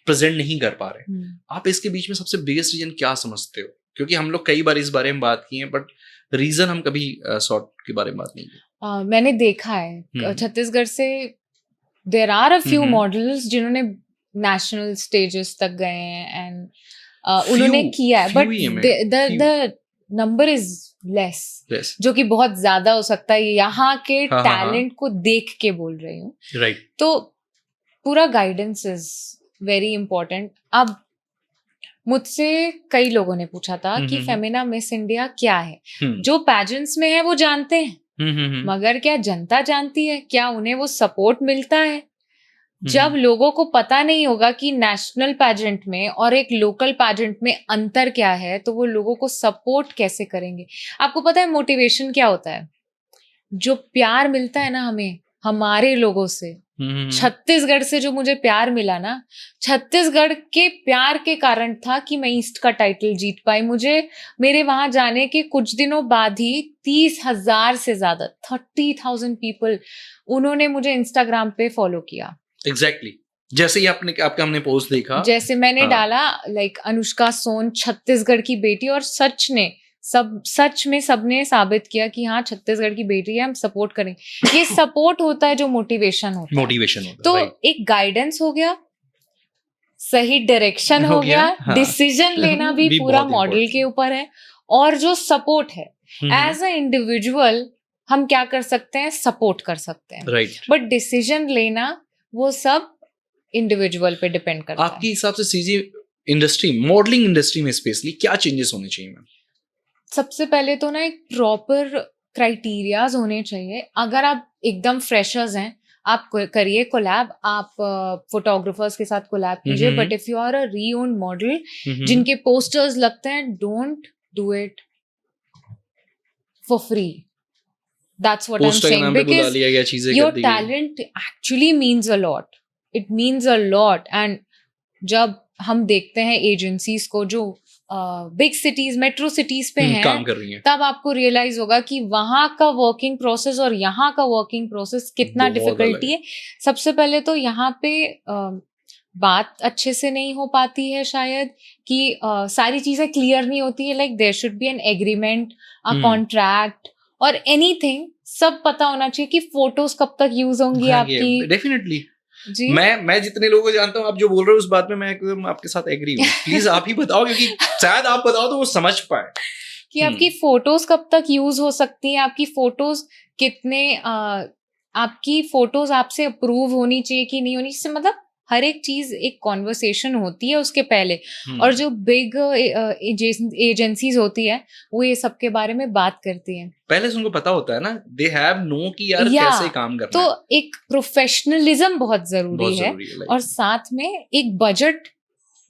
[SPEAKER 1] प्रेजेंट नहीं कर पा रहे. आप इसके बीच में सबसे बिगेस्ट रीजन क्या समझते हो? क्योंकि हम लोग कई बार इस बारे में बात की है, बट रीजन हम कभी सॉर्ट के बारे में बात नहीं की.
[SPEAKER 2] मैंने देखा है छत्तीसगढ़ से there are a few models जिन्होंने नेशनल स्टेजेस तक गए हैं, एंड उन्होंने किया है, but the number is less, जो कि बहुत ज्यादा हो सकता है. यहाँ के टैलेंट को देख के बोल रही हूँ. तो पूरा गाइडेंस इज वेरी इंपॉर्टेंट. अब मुझसे कई लोगों ने पूछा था कि फेमिना मिस इंडिया क्या है। जो पैजेंट्स में है वो जानते हैं, मगर क्या जनता जानती है? क्या उन्हें वो सपोर्ट मिलता है? जब लोगों को पता नहीं होगा कि नेशनल पैजेंट में और एक लोकल पैजेंट में अंतर क्या है, तो वो लोगों को सपोर्ट कैसे करेंगे? आपको पता है मोटिवेशन क्या होता है? जो प्यार मिलता है ना हमें हमारे लोगों से, छत्तीसगढ़ से जो मुझे प्यार मिला ना, छत्तीसगढ़ के प्यार के कारण था कि मैं ईस्ट का टाइटल जीत पाई। मुझे मेरे वहां जाने के कुछ दिनों बाद ही 30,000 से ज्यादा 30,000 पीपल उन्होंने मुझे इंस्टाग्राम पे फॉलो किया।
[SPEAKER 1] एग्जैक्टली जैसे ही आपका हमने पोस्ट देखा,
[SPEAKER 2] जैसे मैंने डाला लाइक अनुष्का सोन छत्तीसगढ़ की बेटी, और सच में सबने साबित किया कि हाँ छत्तीसगढ़ की बेटी है, हम सपोर्ट करें। ये सपोर्ट होता है जो मोटिवेशन होता है। तो एक गाइडेंस हो गया, सही डायरेक्शन हो गया, डिसीजन लेना भी पूरा मॉडल के ऊपर है, और जो सपोर्ट है एज अ इंडिविजुअल हम क्या कर सकते हैं, सपोर्ट कर सकते हैं, बट डिसीजन लेना वो सब इंडिविजुअल पे डिपेंड करता है।
[SPEAKER 1] आपके हिसाब से सीजी इंडस्ट्री, मॉडलिंग इंडस्ट्री में स्पेशली क्या चेंजेस होने चाहिए मैम?
[SPEAKER 2] सबसे पहले तो ना एक प्रॉपर क्राइटेरियाज होने चाहिए। अगर आप एकदम फ्रेशर्स हैं, आप करिए कोलैब, आप फोटोग्राफर्स के साथ कोलैब कीजिए, but if you are a renowned model जिनके पोस्टर्स लगते हैं, don't do it for free. That's what I'm saying, because your talent actually means a lot. It means a lot. And जब हम देखते हैं एजेंसीज को जो बिग सिटीज, मेट्रो सिटीज पे हैं,
[SPEAKER 1] काम कर रही हैं, तब
[SPEAKER 2] आपको रियलाइज होगा कि वहां का वर्किंग प्रोसेस और यहाँ का वर्किंग प्रोसेस कितना डिफिकल्टी है। सबसे पहले तो यहाँ पे बात अच्छे से नहीं हो पाती है शायद, कि सारी चीजें क्लियर नहीं होती है। Like there should be an agreement, a contract और एनीथिंग, सब पता होना चाहिए कि फोटोज कब तक यूज होंगी आपकी।
[SPEAKER 1] डेफिनेटली जी, मैं जितने लोगों को जानता हूँ, आप जो बोल रहे हो उस बात में मैं एकदम आपके साथ एग्री हूँ। प्लीज आप ही बताओ, क्योंकि शायद आप बताओ तो वो समझ पाए
[SPEAKER 2] कि आपकी फोटोज कब तक यूज हो सकती हैं, आपकी फोटोज कितने आपकी फोटोज आपसे अप्रूव होनी चाहिए कि नहीं होनी चाहिए। मतलब हर एक चीज एक कॉन्वर्सेशन होती है उसके पहले, और जो बिग एजेंसीज होती है वो ये सब के बारे में बात करती हैं।
[SPEAKER 1] पहले से उनको पता होता है ना, दे हैव नो कि यार कैसे काम करना है।
[SPEAKER 2] तो एक प्रोफेशनलिज्म बहुत जरूरी है, और साथ में एक बजट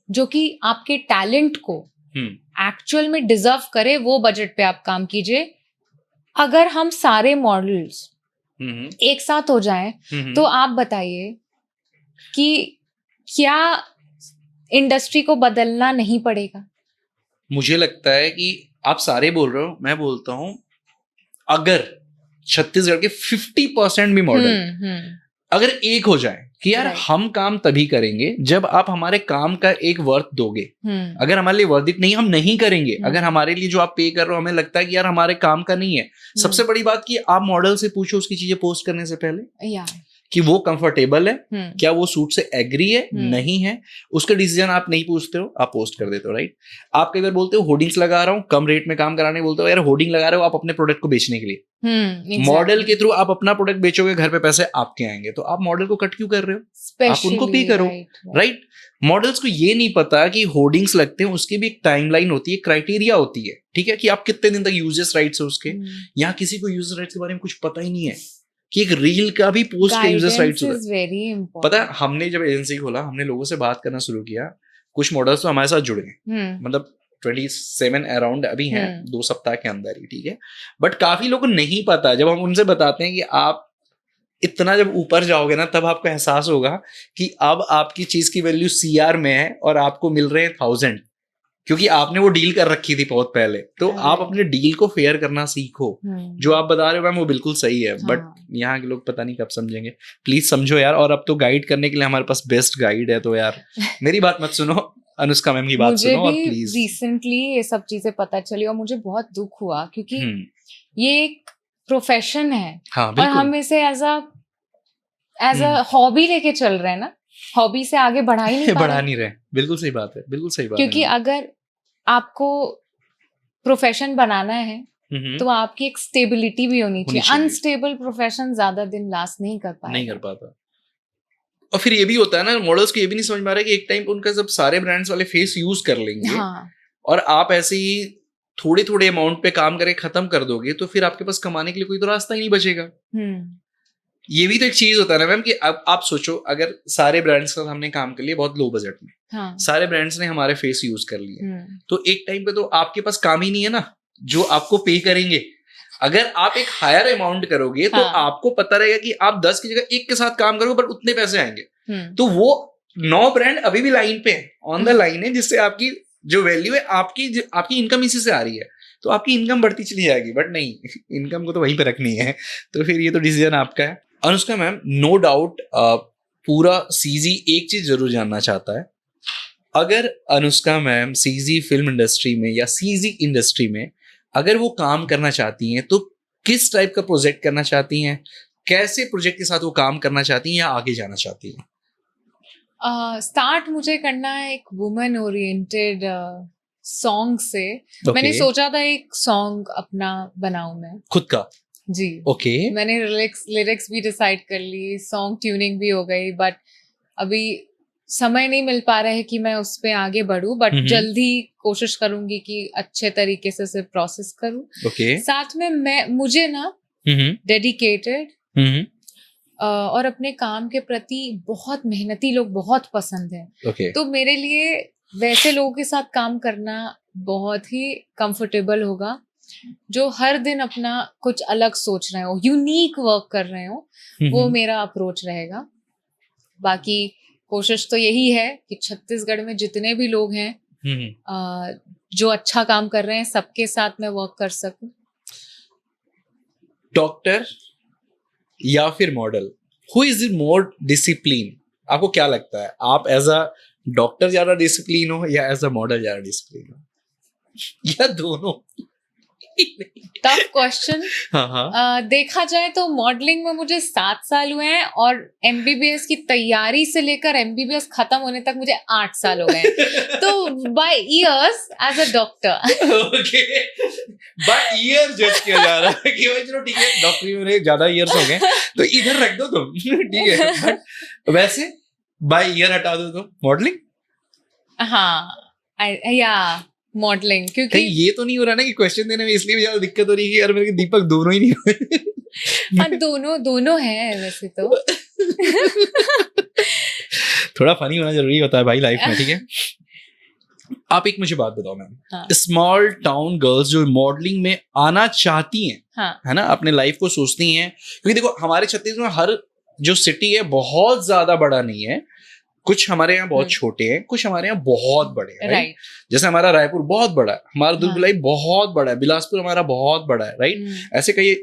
[SPEAKER 2] जो कि आपके टैलेंट को एक्चुअल में डिजर्व करे, वो बजट पे आप काम कीजिए। अगर हम सारे मॉडल्स एक साथ हो जाएं, तो आप बताइए कि क्या इंडस्ट्री को बदलना नहीं पड़ेगा?
[SPEAKER 1] मुझे लगता है कि आप सारे बोल रहे हो, मैं बोलता हूं अगर छत्तीसगढ़ के 50% भी मॉडल अगर एक हो जाए कि यार हम काम तभी करेंगे जब आप हमारे काम का एक वर्थ दोगे। अगर हमारे लिए वर्थ इट नहीं, हम नहीं करेंगे। अगर हमारे लिए जो आप पे कर रहे हो हमें लगता है कि यार हमारे काम का नहीं है। सबसे बड़ी बात कि आप मॉडल से पूछो उसकी चीजें पोस्ट करने से पहले कि वो कंफर्टेबल है, क्या वो सूट से एग्री है, नहीं है, उसका डिसीजन आप नहीं पूछते हो, आप पोस्ट कर देते हो। राइट, आप कई बार बोलते हो होर्डिंग्स लगा रहा हूं, कम रेट में काम कराने बोलते हो, यार होर्डिंग लगा रहे हो आप अपने प्रोडक्ट को बेचने के लिए। मॉडल के थ्रू आप अपना प्रोडक्ट बेचोगे, घर पे पैसे आपके आएंगे, तो आप मॉडल को कट क्यों कर रहे हो? आप उनको पे करो। राइट, मॉडल्स को ये नहीं पता कि होर्डिंग्स लगते हैं, उसकी भी एक टाइमलाइन होती है, क्राइटेरिया होती है, ठीक है, कि आप कितने दिन तक यूजर्स राइट्स है उसके। यहाँ किसी को यूजर राइट्स के बारे में कुछ पता ही नहीं है कि एक रील का भी पोस्ट के यूजर्स राइट्स होता है। पता है, हमने जब एजेंसी खोला, हमने लोगों से बात करना शुरू किया, कुछ मॉडल्स तो हमारे साथ जुड़ गए, मतलब 27 अराउंड अभी हैं 2 सप्ताह के अंदर ही, ठीक है। बट काफी लोगों को नहीं पता, जब हम उनसे बताते हैं कि आप इतना जब ऊपर जाओगे ना, तब आपको एहसास होगा कि अब आपकी चीज की वैल्यू CR में है और आपको मिल रहे हैं 1000, क्योंकि आपने वो डील कर रखी थी बहुत पहले। तो आप अपने डील को फेयर करना सीखो। जो आप बता रहे हो मैम वो बिल्कुल सही है, बट यहाँ के लोग पता नहीं कब समझेंगे। प्लीज समझो यार, और अब तो गाइड करने के लिए हमारे पास बेस्ट गाइड है, तो यार मेरी बात मत सुनो, अनुष्का मैम की बात सुनो। और प्लीज,
[SPEAKER 2] रिसेंटली ये सब चीजें पता चली और मुझे बहुत दुख हुआ, क्योंकि ये एक प्रोफेशन है। और हम इसे एज अ हॉबी लेके चल रहे हैं ना, हॉबी से आगे बढ़ा ही नहीं रहे।
[SPEAKER 1] बिल्कुल सही बात है, बिल्कुल सही बात
[SPEAKER 2] क्योंकि
[SPEAKER 1] है।
[SPEAKER 2] अगर आपको प्रोफेशन बनाना है तो आपकी एक स्टेबिलिटी भी होनी चाहिए। अनस्टेबल प्रोफेशन ज्यादा दिन लास्ट नहीं कर पाता।
[SPEAKER 1] और फिर ये भी होता है ना, मॉडल्स को ये भी नहीं समझ में आ रहा है कि एक टाइम पे उनका जब सारे ब्रांड्स वाले फेस यूज कर लेंगे
[SPEAKER 2] हाँ
[SPEAKER 1] और आप ऐसे ही थोड़े थोड़े अमाउंट पे काम करके खत्म कर दोगे, तो फिर आपके पास कमाने के लिए कोई तो रास्ता ही नहीं बचेगा। ये भी तो एक चीज होता है ना मैम कि अब आप सोचो, अगर सारे ब्रांड्स के साथ हमने काम कर लिया बहुत लो बजट में,
[SPEAKER 2] हाँ
[SPEAKER 1] सारे ब्रांड्स ने हमारे फेस यूज कर लिए, तो एक टाइम पे तो आपके पास काम ही नहीं है ना जो आपको पे करेंगे। अगर आप एक हायर अमाउंट करोगे तो
[SPEAKER 2] हाँ।
[SPEAKER 1] आपको पता रहेगा कि आप 10 की जगह 1 के साथ काम करोगे पर उतने पैसे आएंगे। तो वो 9 ब्रांड अभी भी लाइन पे है, ऑन द लाइन है, जिससे आपकी जो वैल्यू है, आपकी इनकम इसी से आ रही है, तो आपकी इनकम बढ़ती चली जाएगी। बट नहीं, इनकम को तो वहीं पे रखनी है, तो फिर ये तो डिसीजन आपका है। अनुष्का मैम, नो डाउट पूरा सीजी एक चीज जरूर जानना चाहता है, अगर Anushka ma'am CG film industry में या सीजी इंडस्ट्री में अगर वो काम करना चाहती हैं तो किस टाइप का प्रोजेक्ट करना चाहती हैं, कैसे प्रोजेक्ट के साथ वो काम करना चाहती हैं या आगे जाना चाहती हैं?
[SPEAKER 2] स्टार्ट मुझे करना है एक वुमेन ओरिएंटेड सॉन्ग से। मैंने सोचा था एक सॉन्ग अपना बनाऊं मैं
[SPEAKER 1] खुद का।
[SPEAKER 2] जी
[SPEAKER 1] ओके।
[SPEAKER 2] मैंने लिरिक्स भी डिसाइड कर ली, सॉन्ग ट्यूनिंग भी हो गई, बट अभी समय नहीं मिल पा रहा है कि मैं उस पे आगे बढ़ूं, बट जल्दी कोशिश करूंगी कि अच्छे तरीके से उसे प्रोसेस करूं।
[SPEAKER 1] ओके।
[SPEAKER 2] साथ में मुझे ना डेडिकेटेड और अपने काम के प्रति बहुत मेहनती लोग बहुत पसंद है।
[SPEAKER 1] Okay.
[SPEAKER 2] तो मेरे लिए वैसे लोगों के साथ काम करना बहुत ही कंफर्टेबल होगा, जो हर दिन अपना कुछ अलग सोच रहे हो, यूनिक वर्क कर रहे हो, वो मेरा अप्रोच रहेगा। बाकी कोशिश तो यही है कि छत्तीसगढ़ में जितने भी लोग हैं जो अच्छा काम कर रहे हैं, सबके साथ मैं वर्क कर सकूं।
[SPEAKER 1] डॉक्टर या फिर model, who is more discipline? आपको क्या लगता है, आप एज अ डॉक्टर ज्यादा डिसिप्लिन हो या एज अ मॉडल ज्यादा डिसिप्लिन हो, या दोनों?
[SPEAKER 2] Tough question.
[SPEAKER 1] हाँ।
[SPEAKER 2] देखा जाए तो मॉडलिंग में मुझे 7 साल हुए हैं और एमबीबीएस की तैयारी से लेकर एमबीबीएस खत्म होने तक मुझे 8 साल हो गए। तो by years as a doctor.
[SPEAKER 1] Okay, by year जज किया जा रहा है कि भाई चलो ठीक है, डॉक्टरी में ज्यादा इयर्स हो गए तो इधर रख दो तुम, ठीक है। बट वैसे बाय ईयर हटा दो तो मॉडलिंग।
[SPEAKER 2] हाँ या मॉडलिंग, क्योंकि
[SPEAKER 1] ये तो नहीं हो रहा ना कि क्वेश्चन देने में इसलिए भी ज्यादा दिक्कत हो रही है कि यार मेरे दीपक दोनों ही नहीं हुए।
[SPEAKER 2] हाँ दोनों है वैसे तो।
[SPEAKER 1] थोड़ा फनी होना जरूरी होता है भाई लाइफ में, ठीक है। आप एक मुझे बात बताओ मैम,
[SPEAKER 2] हाँ।
[SPEAKER 1] स्मॉल टाउन गर्ल्स जो मॉडलिंग में आना चाहती हैं,
[SPEAKER 2] हाँ।
[SPEAKER 1] है ना, अपने लाइफ को सोचती हैं, क्योंकि देखो हमारे छत्तीसगढ़ में हर जो सिटी है बहुत ज्यादा बड़ा नहीं है, कुछ हमारे यहाँ बहुत छोटे हैं, कुछ हमारे यहाँ बहुत बड़े हैं, राइट? जैसे हमारा रायपुर बहुत बड़ा है, हमारा दुर्ग बहुत बड़ा है, बिलासपुर हमारा बहुत बड़ा है, राइट? ऐसे कई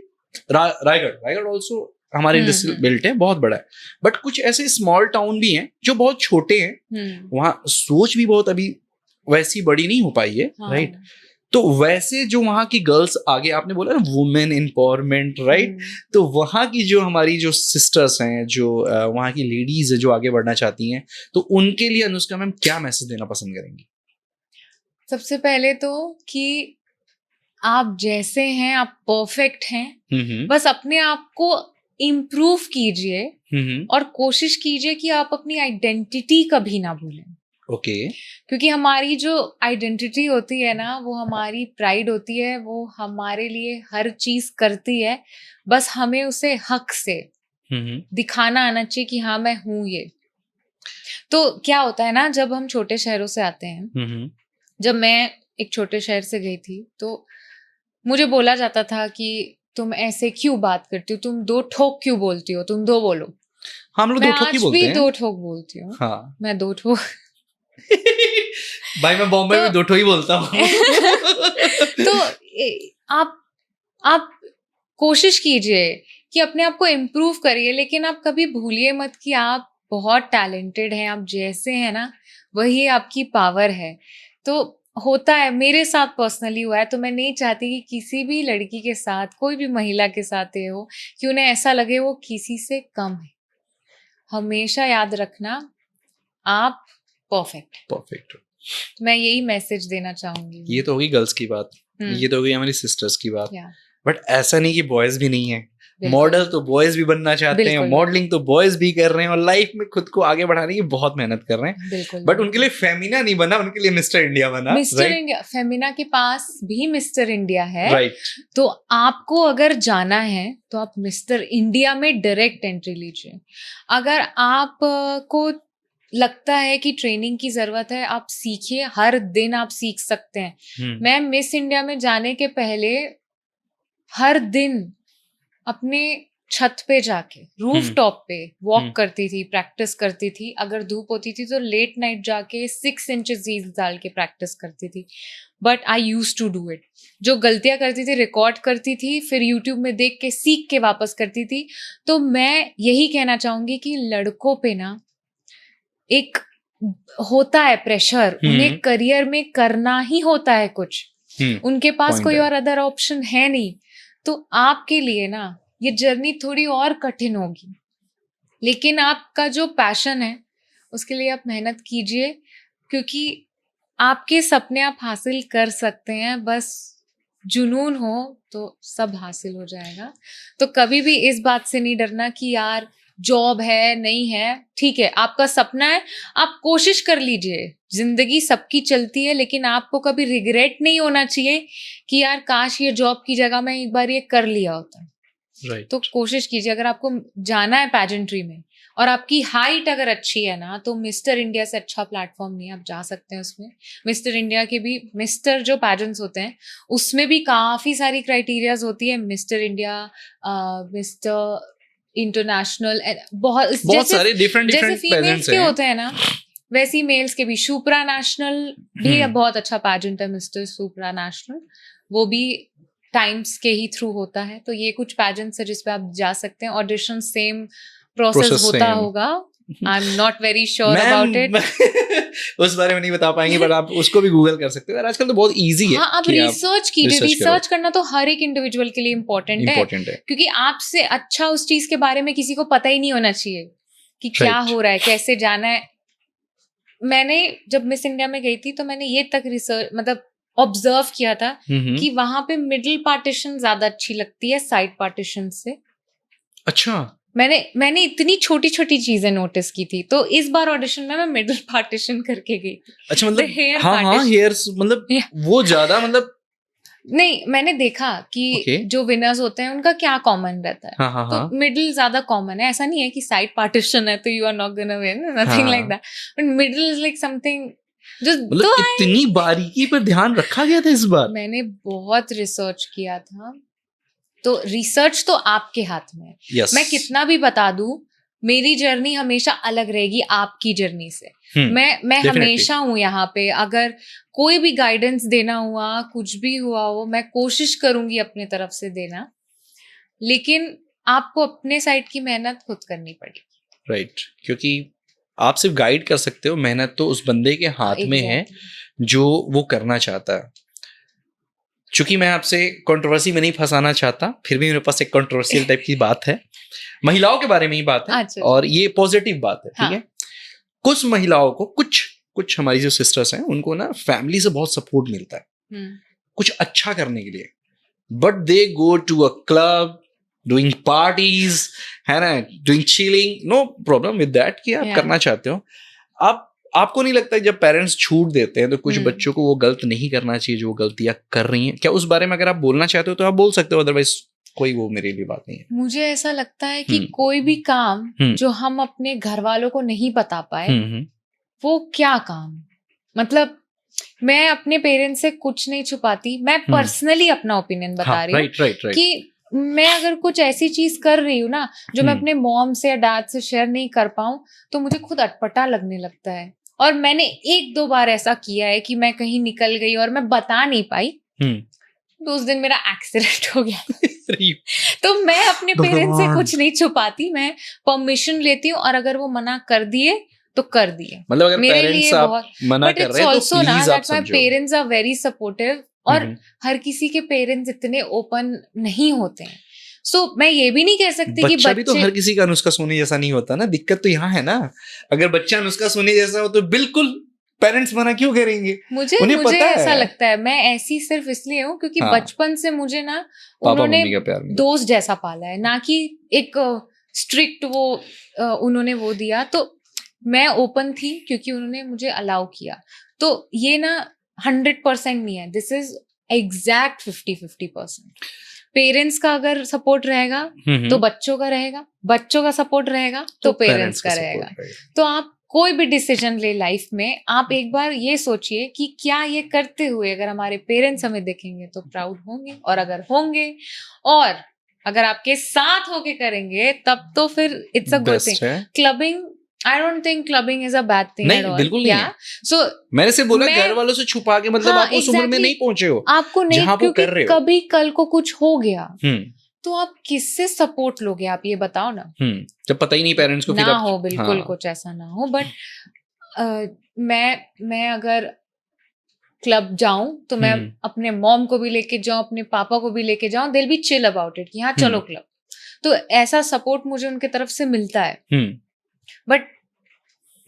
[SPEAKER 1] रायगढ़ ऑल्सो हमारे इंडस्ट्रियल बेल्ट है, बहुत बड़ा है। बट कुछ ऐसे स्मॉल टाउन भी हैं जो बहुत छोटे हैं, वहाँ सोच भी बहुत अभी वैसी बड़ी नहीं हो पाई है, राइट? तो वैसे जो वहाँ की गर्ल्स आगे, आपने बोला ना वुमेन एम्पावरमेंट, राइट? तो वहाँ की जो हमारी जो सिस्टर्स हैं, जो वहाँ की लेडीज है जो आगे बढ़ना चाहती हैं, तो उनके लिए अनुष्का मैम क्या मैसेज देना पसंद करेंगी?
[SPEAKER 2] सबसे पहले तो कि आप जैसे हैं, आप परफेक्ट हैं, बस अपने आप को इम्प्रूव कीजिए और कोशिश कीजिए कि आप अपनी आइडेंटिटी कभी ना भूलें।
[SPEAKER 1] ओके।
[SPEAKER 2] क्योंकि हमारी जो आइडेंटिटी होती है ना, वो हमारी प्राइड होती है, वो हमारे लिए हर चीज करती है, बस हमें उसे हक से दिखाना आना चाहिए कि हाँ मैं हूं ये। तो क्या होता है ना, जब हम छोटे शहरों से आते हैं, जब मैं एक छोटे शहर से गई थी तो मुझे बोला जाता था कि तुम ऐसे क्यों बात करती हो, तुम 2 ठोक क्यों बोलती हो, तुम 2 बोलो।
[SPEAKER 1] हम लोग 2 ठोक ही बोलते हैं।
[SPEAKER 2] मैं 2 ठोक बोलती हूँ। हाँ। मैं 2 ठोक
[SPEAKER 1] भाई मैं बॉम्बे में 2 ठोक ही बोलता हूँ।
[SPEAKER 2] तो आप कोशिश कीजिए कि अपने आप को इम्प्रूव करिए, लेकिन आप कभी भूलिए मत कि आप बहुत टैलेंटेड हैं, आप जैसे हैं ना वही आपकी पावर है। तो होता है, मेरे साथ पर्सनली हुआ है, तो मैं नहीं चाहती कि किसी भी लड़की के साथ, कोई भी महिला के साथ ये हो कि उन्हें ऐसा लगे वो किसी से कम है। हमेशा याद रखना आप परफेक्ट। मैं यही मैसेज देना चाहूंगी।
[SPEAKER 1] ये तो होगी गर्ल्स की बात, ये तो होगी हमारी सिस्टर्स की बात, बट ऐसा नहीं कि बॉयज भी नहीं है। मॉडल तो बॉयज भी बनना चाहते हैं,
[SPEAKER 2] बिल्कुल।
[SPEAKER 1] मॉडलिंग तो बॉयज भी कर रहे हैं और लाइफ में खुद को आगे बढ़ाने की बहुत मेहनत कर रहे हैं,
[SPEAKER 2] बिल्कुल।
[SPEAKER 1] बट उनके लिए फेमिना नहीं बना, उनके लिए मिस्टर इंडिया बना।
[SPEAKER 2] मिस्टर इंडिया, फेमिना के पास भी मिस्टर इंडिया है,
[SPEAKER 1] राइट।
[SPEAKER 2] तो आपको अगर जाना है तो आप मिस्टर इंडिया में डायरेक्ट एंट्री लीजिए। अगर आप को लगता है कि ट्रेनिंग की जरूरत है, आप सीखिए, हर दिन आप सीख सकते हैं। मैं मिस इंडिया में जाने के पहले हर दिन अपने छत पे जाके, रूफ टॉप पे वॉक करती थी, प्रैक्टिस करती थी। अगर धूप होती थी तो लेट नाइट जाके 6 इंचेस हील्स डाल के प्रैक्टिस करती थी। But I use to do it. जो गलतियां करती थी रिकॉर्ड करती थी, फिर यूट्यूब में देख के सीख के वापस करती थी। तो मैं यही कहना चाहूंगी कि लड़कों पे ना एक होता है प्रेशर, उन्हें करियर में करना ही होता है कुछ, उनके पास कोई और अदर ऑप्शन है नहीं। तो आपके लिए ना ये जर्नी थोड़ी और कठिन होगी, लेकिन आपका जो पैशन है उसके लिए आप मेहनत कीजिए, क्योंकि आपके सपने आप हासिल कर सकते हैं। बस जुनून हो तो सब हासिल हो जाएगा। तो कभी भी इस बात से नहीं डरना कि यार जॉब है नहीं है, ठीक है, आपका सपना है, आप कोशिश कर लीजिए। जिंदगी सबकी चलती है, लेकिन आपको कभी रिग्रेट नहीं होना चाहिए कि यार काश ये जॉब की जगह मैं एक बार ये कर लिया होता।
[SPEAKER 1] Right.
[SPEAKER 2] तो कोशिश कीजिए। अगर आपको जाना है पैजेंट्री में और आपकी हाइट अगर अच्छी है ना, तो मिस्टर इंडिया से अच्छा प्लेटफॉर्म नहीं है, आप जा सकते हैं उसमें। मिस्टर इंडिया के भी मिस्टर जो पैजेंट्स होते हैं उसमें भी काफी सारी क्राइटेरियाज होती है। मिस्टर इंडिया, मिस्टर इंटरनेशनल, बहुत
[SPEAKER 1] सारे डिफरेंट
[SPEAKER 2] जैसे फीमेल्स के होते हैं ना, वैसे ही मेल्स के भी। सुप्रा नेशनल भी बहुत अच्छा पैजेंट है, मिस्टर सुप्रा नेशनल, वो भी टाइम्स के ही थ्रू होता है। तो ये कुछ पैजेंट्स है जिसपे आप जा सकते हैं। ऑडिशन सेम प्रोसेस होता होगा, आई am not very sure about it.
[SPEAKER 1] उस बारे में नहीं बता पाएंगे, बट आप उसको भी गूगल कर सकते हो। आजकल तो बहुत इजी है।
[SPEAKER 2] हाँ, आप रिसर्च कीजिए। रिसर्च करना तो हर एक इंडिविजुअल के लिए इम्पोर्टेंट है, क्योंकि आपसे अच्छा उस चीज के बारे में किसी को पता ही नहीं होना चाहिए कि क्या हो रहा है, कैसे जाना है। मैंने जब मिस इंडिया में गई थी तो मैंने ये तक रिसर्च मतलब ऑब्जर्व किया था कि वहां पे मिडिल पार्टीशन ज्यादा अच्छी लगती है साइड पार्टीशन से।
[SPEAKER 1] अच्छा।
[SPEAKER 2] मैंने इतनी छोटी छोटी चीजें नोटिस की थी, तो इस बार ऑडिशन में मैं मिडिल पार्टीशन करके गई।
[SPEAKER 1] अच्छा, मतलब हाँ, हेयर्स मतलब वो ज्यादा मतलब
[SPEAKER 2] नहीं, मैंने देखा कि जो विनर्स होते हैं उनका क्या कॉमन रहता है।
[SPEAKER 1] हाँ,
[SPEAKER 2] तो मिडिल ज्यादा कॉमन है। ऐसा नहीं है कि साइड पार्टीशन है तो you are not gonna win, nothing like that, but middle is like something जो
[SPEAKER 1] मतलब तो इतनी बारीकी पर ध्यान रखा गया था इस बार।
[SPEAKER 2] मैंने बहुत रिसर्च किया था। तो रिसर्च तो आपके हाथ में है।
[SPEAKER 1] yes.
[SPEAKER 2] मैं कितना भी बता दूं, मेरी जर्नी हमेशा अलग रहेगी आपकी जर्नी से। मैं हमेशा हूँ यहाँ पे। अगर कोई भी गाइडेंस देना हुआ, कुछ भी हुआ हो, मैं कोशिश करूंगी अपने तरफ से देना, लेकिन आपको अपने साइड की मेहनत खुद करनी पड़ेगी।
[SPEAKER 1] राइट, क्योंकि आप सिर्फ गाइड कर सकते हो, मेहनत तो उस बंदे के हाथ में है जो वो करना चाहता है। चूंकि मैं आपसे कंट्रोवर्सी में नहीं फंसाना चाहता, फिर भी मेरे पास एक कंट्रोवर्शियल टाइप की बात है, महिलाओं के बारे में ही बात है।
[SPEAKER 2] अच्छा।
[SPEAKER 1] और ये पॉजिटिव बात है, ठीक है। कुछ महिलाओं को, कुछ हमारी जो सिस्टर्स हैं, उनको ना फैमिली से बहुत सपोर्ट मिलता है कुछ अच्छा करने के लिए, but they go to a club doing parties, है ना, doing chilling, no problem with that कि आप करना चाहते हो। आपको नहीं लगता जब पेरेंट्स छूट देते हैं तो कुछ बच्चों को वो गलत नहीं करना चाहिए जो वो गलतियां कर रही हैं? क्या उस बारे में अगर आप बोलना चाहते हो तो आप बोल सकते हो, अदरवाइज कोई वो मेरे लिए बात नहीं है।
[SPEAKER 2] मुझे ऐसा लगता है कि कोई भी काम जो हम अपने घर वालों को नहीं बता पाए, वो क्या काम, मतलब मैं अपने पेरेंट्स से कुछ नहीं छुपाती। मैं पर्सनली अपना ओपिनियन बता रही हूँ कि मैं अगर कुछ ऐसी चीज कर रही हूँ ना जो मैं अपने मॉम से या डैड से शेयर नहीं कर पाऊँ, तो मुझे खुद अटपटा लगने लगता है। और मैंने 1-2 बार ऐसा किया है कि मैं कहीं निकल गई और मैं बता नहीं पाई, तो उस दिन मेरा एक्सीडेंट हो गया। तो मैं अपने पेरेंट्स से कुछ नहीं छुपाती, मैं परमिशन लेती हूँ, और अगर वो मना कर दिए तो कर दिए।
[SPEAKER 1] मतलब अगर
[SPEAKER 2] मेरे
[SPEAKER 1] पेरेंट्स
[SPEAKER 2] लिए
[SPEAKER 1] आप
[SPEAKER 2] बहुत
[SPEAKER 1] मना कर रहे हैं तो प्लीज आप समझो।
[SPEAKER 2] My parents are very supportive, और हर किसी के पेरेंट्स इतने ओपन नहीं होते हैं। सो मैं ये भी नहीं कह सकती कि
[SPEAKER 1] बच्चा भी तो हर किसी का अनुष्का सोनी जैसा नहीं होता ना। दिक्कत तो यहाँ है ना, अगर बच्चा अनुष्का सोनी जैसा हो तो बिल्कुल पेरेंट्स मना क्यों करेंगे?
[SPEAKER 2] मुझे
[SPEAKER 1] उन्हें
[SPEAKER 2] मुझे
[SPEAKER 1] पता
[SPEAKER 2] ऐसा
[SPEAKER 1] है।
[SPEAKER 2] लगता है, मैं ऐसी सिर्फ इसलिए हूँ क्योंकि
[SPEAKER 1] हाँ।
[SPEAKER 2] बचपन से मुझे ना
[SPEAKER 1] पापा
[SPEAKER 2] उन्होंने
[SPEAKER 1] मम्मी का प्यार मिला।
[SPEAKER 2] दोस्त जैसा पाला है, ना कि एक स्ट्रिक्ट वो उन्होंने वो दिया। तो मैं ओपन थी क्योंकि उन्होंने मुझे अलाउ किया। तो ये ना 100% नहीं है, दिस इज एग्जैक्ट 50-50%। पेरेंट्स का अगर सपोर्ट रहेगा तो बच्चों का रहेगा, बच्चों का सपोर्ट रहेगा तो पेरेंट्स का रहेगा। तो आप कोई भी डिसीजन ले लाइफ में, आप एक बार ये सोचिए कि क्या ये करते हुए अगर हमारे पेरेंट्स हमें देखेंगे तो प्राउड होंगे, और अगर होंगे और अगर आपके साथ होके करेंगे तब तो फिर it's a good thing. Clubbing, I don't think clubbing is a bad thing at all.
[SPEAKER 1] बिल्कुल नहीं है।
[SPEAKER 2] सो
[SPEAKER 1] मैंने से बोला घर वालों से छुपा के, मतलब आप उस उम्र में नहीं पहुंचे हो
[SPEAKER 2] आपको नहीं,
[SPEAKER 1] जहां वो कर रहे हो।
[SPEAKER 2] कभी कल को कुछ हो गया तो आप किससे सपोर्ट लोगे, आप ये बताओ ना।
[SPEAKER 1] जब पता ही नहीं पेरेंट्स को,
[SPEAKER 2] ना हो बिल्कुल कुछ ऐसा ना हो। बट मैं अगर क्लब जाऊं तो मैं अपने मॉम को भी लेके जाऊं, अपने पापा को भी लेके जाऊं, they will be chill about it कि हाँ चलो क्लब। तो ऐसा सपोर्ट मुझे उनके तरफ से मिलता है। बट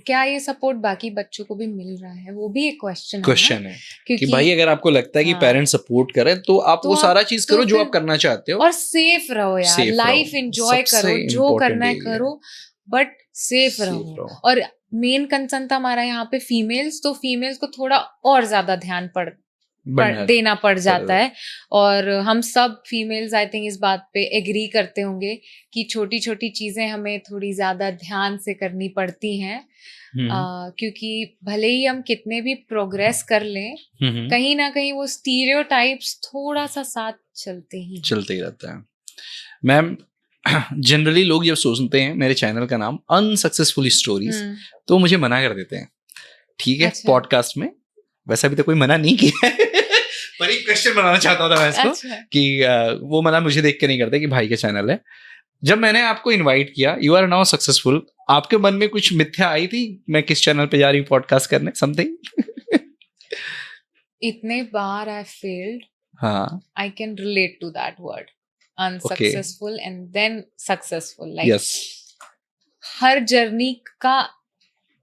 [SPEAKER 2] क्या ये सपोर्ट बाकी बच्चों को भी मिल रहा है, वो भी एक क्वेश्चन है।
[SPEAKER 1] कि भाई अगर आपको लगता है कि पेरेंट्स सपोर्ट करें तो आप वो सारा चीज करो जो आप करना चाहते हो,
[SPEAKER 2] और सेफ रहो यार, लाइफ एंजॉय करो, जो करना है करो, बट सेफ रहो। और मेन कंसर्न था हमारा यहाँ पे फीमेल्स, तो फीमेल्स को थोड़ा और ज्यादा ध्यान देना पड़ जाता है। और हम सब फीमेल्स आई थिंक इस बात पे एग्री करते होंगे कि छोटी छोटी चीजें हमें थोड़ी ज्यादा ध्यान से करनी पड़ती हैं। क्योंकि भले ही हम कितने भी प्रोग्रेस कर लें, कहीं ना कहीं वो स्टीरियोटाइप्स थोड़ा सा साथ चलते ही
[SPEAKER 1] रहता है। मैम, जनरली लोग जब सोचते हैं मेरे चैनल का नाम अनसक्सेसफुल स्टोरीज, तो मुझे मना कर देते हैं। ठीक है, पॉडकास्ट में वैसा भी तो कोई मना नहीं किया है पर एक क्वेश्चन बनाना चाहता था मैं इसको कि वो मना मुझे देख के नहीं करते कि भाई का चैनल है। जब मैंने आपको इनवाइट किया, यू आर नाउ सक्सेसफुल, आपके मन में कुछ मिथ्या आई थी मैं किस चैनल पे जा रही हूँ पॉडकास्ट करने, समथिंग?
[SPEAKER 2] इतने बार आई फेल्ड,
[SPEAKER 1] हाँ,
[SPEAKER 2] I can relate to that word unsuccessful and then successful. Like हर जर्नी का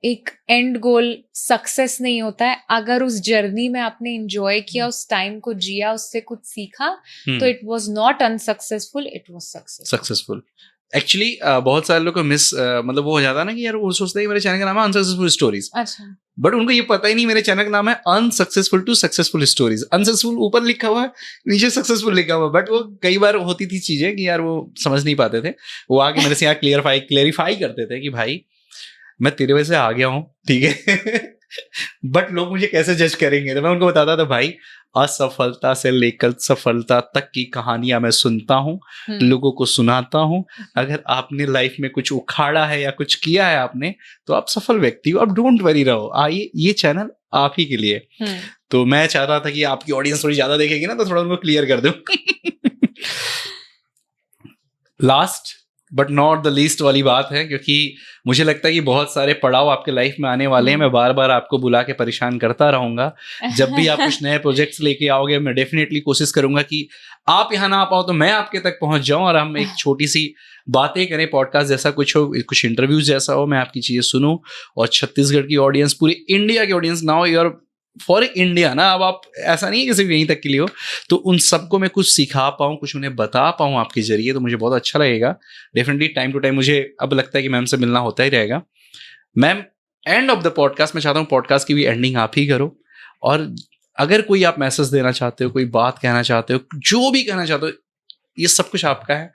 [SPEAKER 2] एक एंड गोल सक्सेस नहीं होता है। अगर उस जर्नी में आपने एंजॉय किया, उस टाइम को जिया, उससे कुछ सीखा, तो it was not unsuccessful, it was successful.
[SPEAKER 1] Actually बहुत सारे लोग को मतलब वो हो जाता है ना कि यार वो सोचते हैं मेरे चैनल का नाम है अनसक्सेसफुल स्टोरीज।
[SPEAKER 2] अच्छा,
[SPEAKER 1] बट उनको ये पता ही नहीं मेरे चैनल का नाम है unsuccessful to successful stories. Unsuccessful ऊपर लिखा हुआ है, नीचे सक्सेसफुल लिखा हुआ है। बट वो कई बार होती थी चीजें कि यार वो समझ नहीं पाते थे, वो आके मेरे से यहाँ क्लेरिफाई करते थे कि भाई मैं तेरे वजह से आ गया हूँ, ठीक है बट लोग मुझे कैसे जज करेंगे। तो मैं उनको बताता था भाई असफलता से लेकर सफलता तक की कहानियां मैं सुनता हूँ, लोगों को सुनाता हूँ। अगर आपने लाइफ में कुछ उखाड़ा है या कुछ किया है आपने, तो आप सफल व्यक्ति हो, अब डोंट वरी रहो, आइए ये चैनल आप ही के लिए। तो मैं चाह रहा था कि आपकी ऑडियंस थोड़ी ज्यादा देखेगी ना, तो थोड़ा उनको क्लियर कर दूं last but not the least वाली बात है, क्योंकि मुझे लगता है कि बहुत सारे पड़ाव आपके लाइफ में आने वाले हैं। मैं बार बार आपको बुला के परेशान करता रहूंगा। जब भी आप कुछ नए प्रोजेक्ट्स लेके आओगे, मैं डेफिनेटली कोशिश करूंगा कि आप यहाँ ना आ पाओ तो मैं आपके तक पहुंच जाऊं और हम एक छोटी सी बातें करें, पॉडकास्ट जैसा कुछ हो, कुछ इंटरव्यूज जैसा हो, मैं आपकी चीजें सुनूं और छत्तीसगढ़ की ऑडियंस, पूरी इंडिया की ऑडियंस ना हो, योर फॉर इंडिया ना, अब आप ऐसा नहीं है कि सिर्फ यहीं तक के लिए हो, तो उन सबको मैं कुछ सिखा पाऊँ, कुछ उन्हें बता पाऊँ आपके जरिए, तो मुझे बहुत अच्छा लगेगा। डेफिनेटली टाइम टू टाइम मुझे अब लगता है कि मैम से मिलना होता ही रहेगा। Ma'am, end of the podcast मैं चाहता हूँ पॉडकास्ट की भी एंडिंग आप ही करो, और अगर कोई आप मैसेज देना चाहते हो, कोई बात कहना चाहते हो, जो भी कहना चाहते हो, ये सब कुछ आपका है।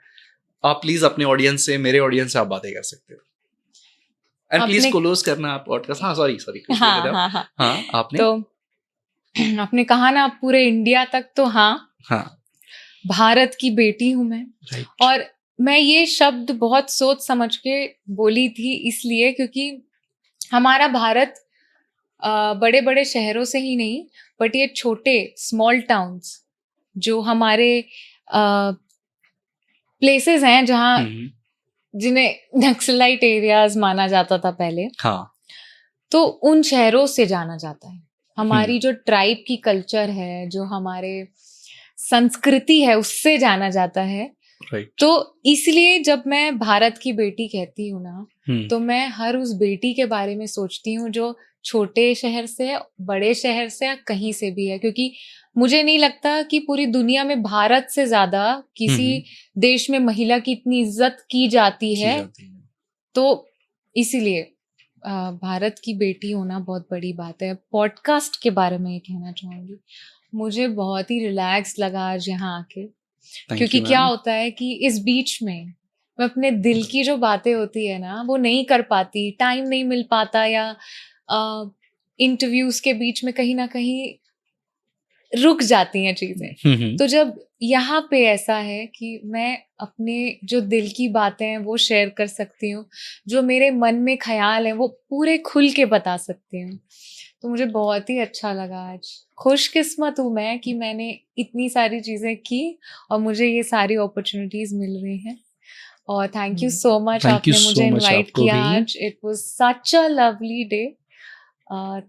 [SPEAKER 1] आप प्लीज अपने ऑडियंस से, मेरे ऑडियंस से आप बातें कर सकते हो। एंड प्लीज क्लोज करना आप पॉडकास्ट। हाँ सॉरी हाँ आपने
[SPEAKER 2] तो आपने कहा ना पूरे इंडिया तक, तो हाँ भारत की बेटी हूं मैं, और मैं ये शब्द बहुत सोच समझ के बोली थी, इसलिए क्योंकि हमारा भारत बड़े बड़े शहरों से ही नहीं, बट ये छोटे स्मॉल टाउन्स जो हमारे प्लेसेस हैं जहाँ जिन्हें नक्सलाइट एरियाज माना जाता था पहले, तो उन शहरों से जाना जाता है। हमारी जो ट्राइब की कल्चर है, जो हमारे संस्कृति है, उससे जाना जाता है।
[SPEAKER 1] राइट।
[SPEAKER 2] तो इसलिए जब मैं भारत की बेटी कहती हूँ ना, तो मैं हर उस बेटी के बारे में सोचती हूँ जो छोटे शहर से, बड़े शहर से या कहीं से भी है, क्योंकि मुझे नहीं लगता कि पूरी दुनिया में भारत से ज्यादा किसी देश में महिला की इतनी इज्जत की जाती है। तो इसीलिए भारत की बेटी होना बहुत बड़ी बात है। पॉडकास्ट के बारे में ये कहना चाहूंगी, मुझे बहुत ही रिलैक्स लगा आज यहाँ आके, क्योंकि क्या होता है कि इस बीच में मैं अपने दिल की जो बातें होती है ना वो नहीं कर पाती, टाइम नहीं मिल पाता, या इंटरव्यूज के बीच में कहीं ना कहीं रुक जाती हैं चीजें। तो जब यहाँ पे ऐसा है कि मैं अपने जो दिल की बातें हैं वो शेयर कर सकती हूँ, जो मेरे मन में ख्याल है वो पूरे खुल के बता सकती हूँ, तो मुझे बहुत ही अच्छा लगा आज। खुशकिस्मत हूँ मैं कि मैंने इतनी सारी चीजें की और मुझे ये सारी अपॉर्चुनिटीज मिल रही हैं। और थैंक यू सो मच, आपने मुझे इनवाइट किया आज। It was such a lovely day.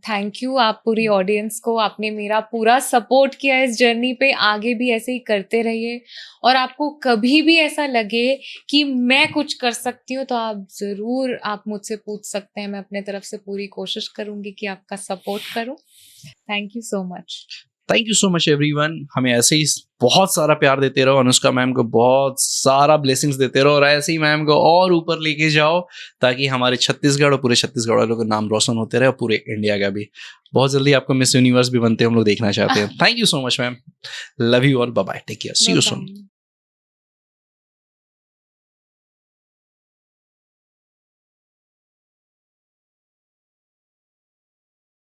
[SPEAKER 2] Thank you आप पूरी ऑडियंस को, आपने मेरा पूरा सपोर्ट किया इस जर्नी पे। आगे भी ऐसे ही करते रहिए, और आपको कभी भी ऐसा लगे कि मैं कुछ कर सकती हूँ तो आप ज़रूर आप मुझसे पूछ सकते हैं। मैं अपने तरफ से पूरी कोशिश करूँगी कि आपका सपोर्ट करूँ। Thank you so much.
[SPEAKER 1] Thank you so much everyone. हमें ऐसे ही बहुत सारा प्यार देते रहो, अनुष्का मैम को बहुत सारा ब्लेसिंग्स देते रहो, और ऐसे ही मैम को और ऊपर लेके जाओ ताकि हमारे छत्तीसगढ़ और पूरे छत्तीसगढ़ वालों का नाम रोशन होते रहे, और पूरे इंडिया का भी। बहुत जल्दी आपको मिस यूनिवर्स भी बनते हम लोग देखना चाहते हैं। Thank you so much ma'am, love you all, bye bye, take care, see you soon.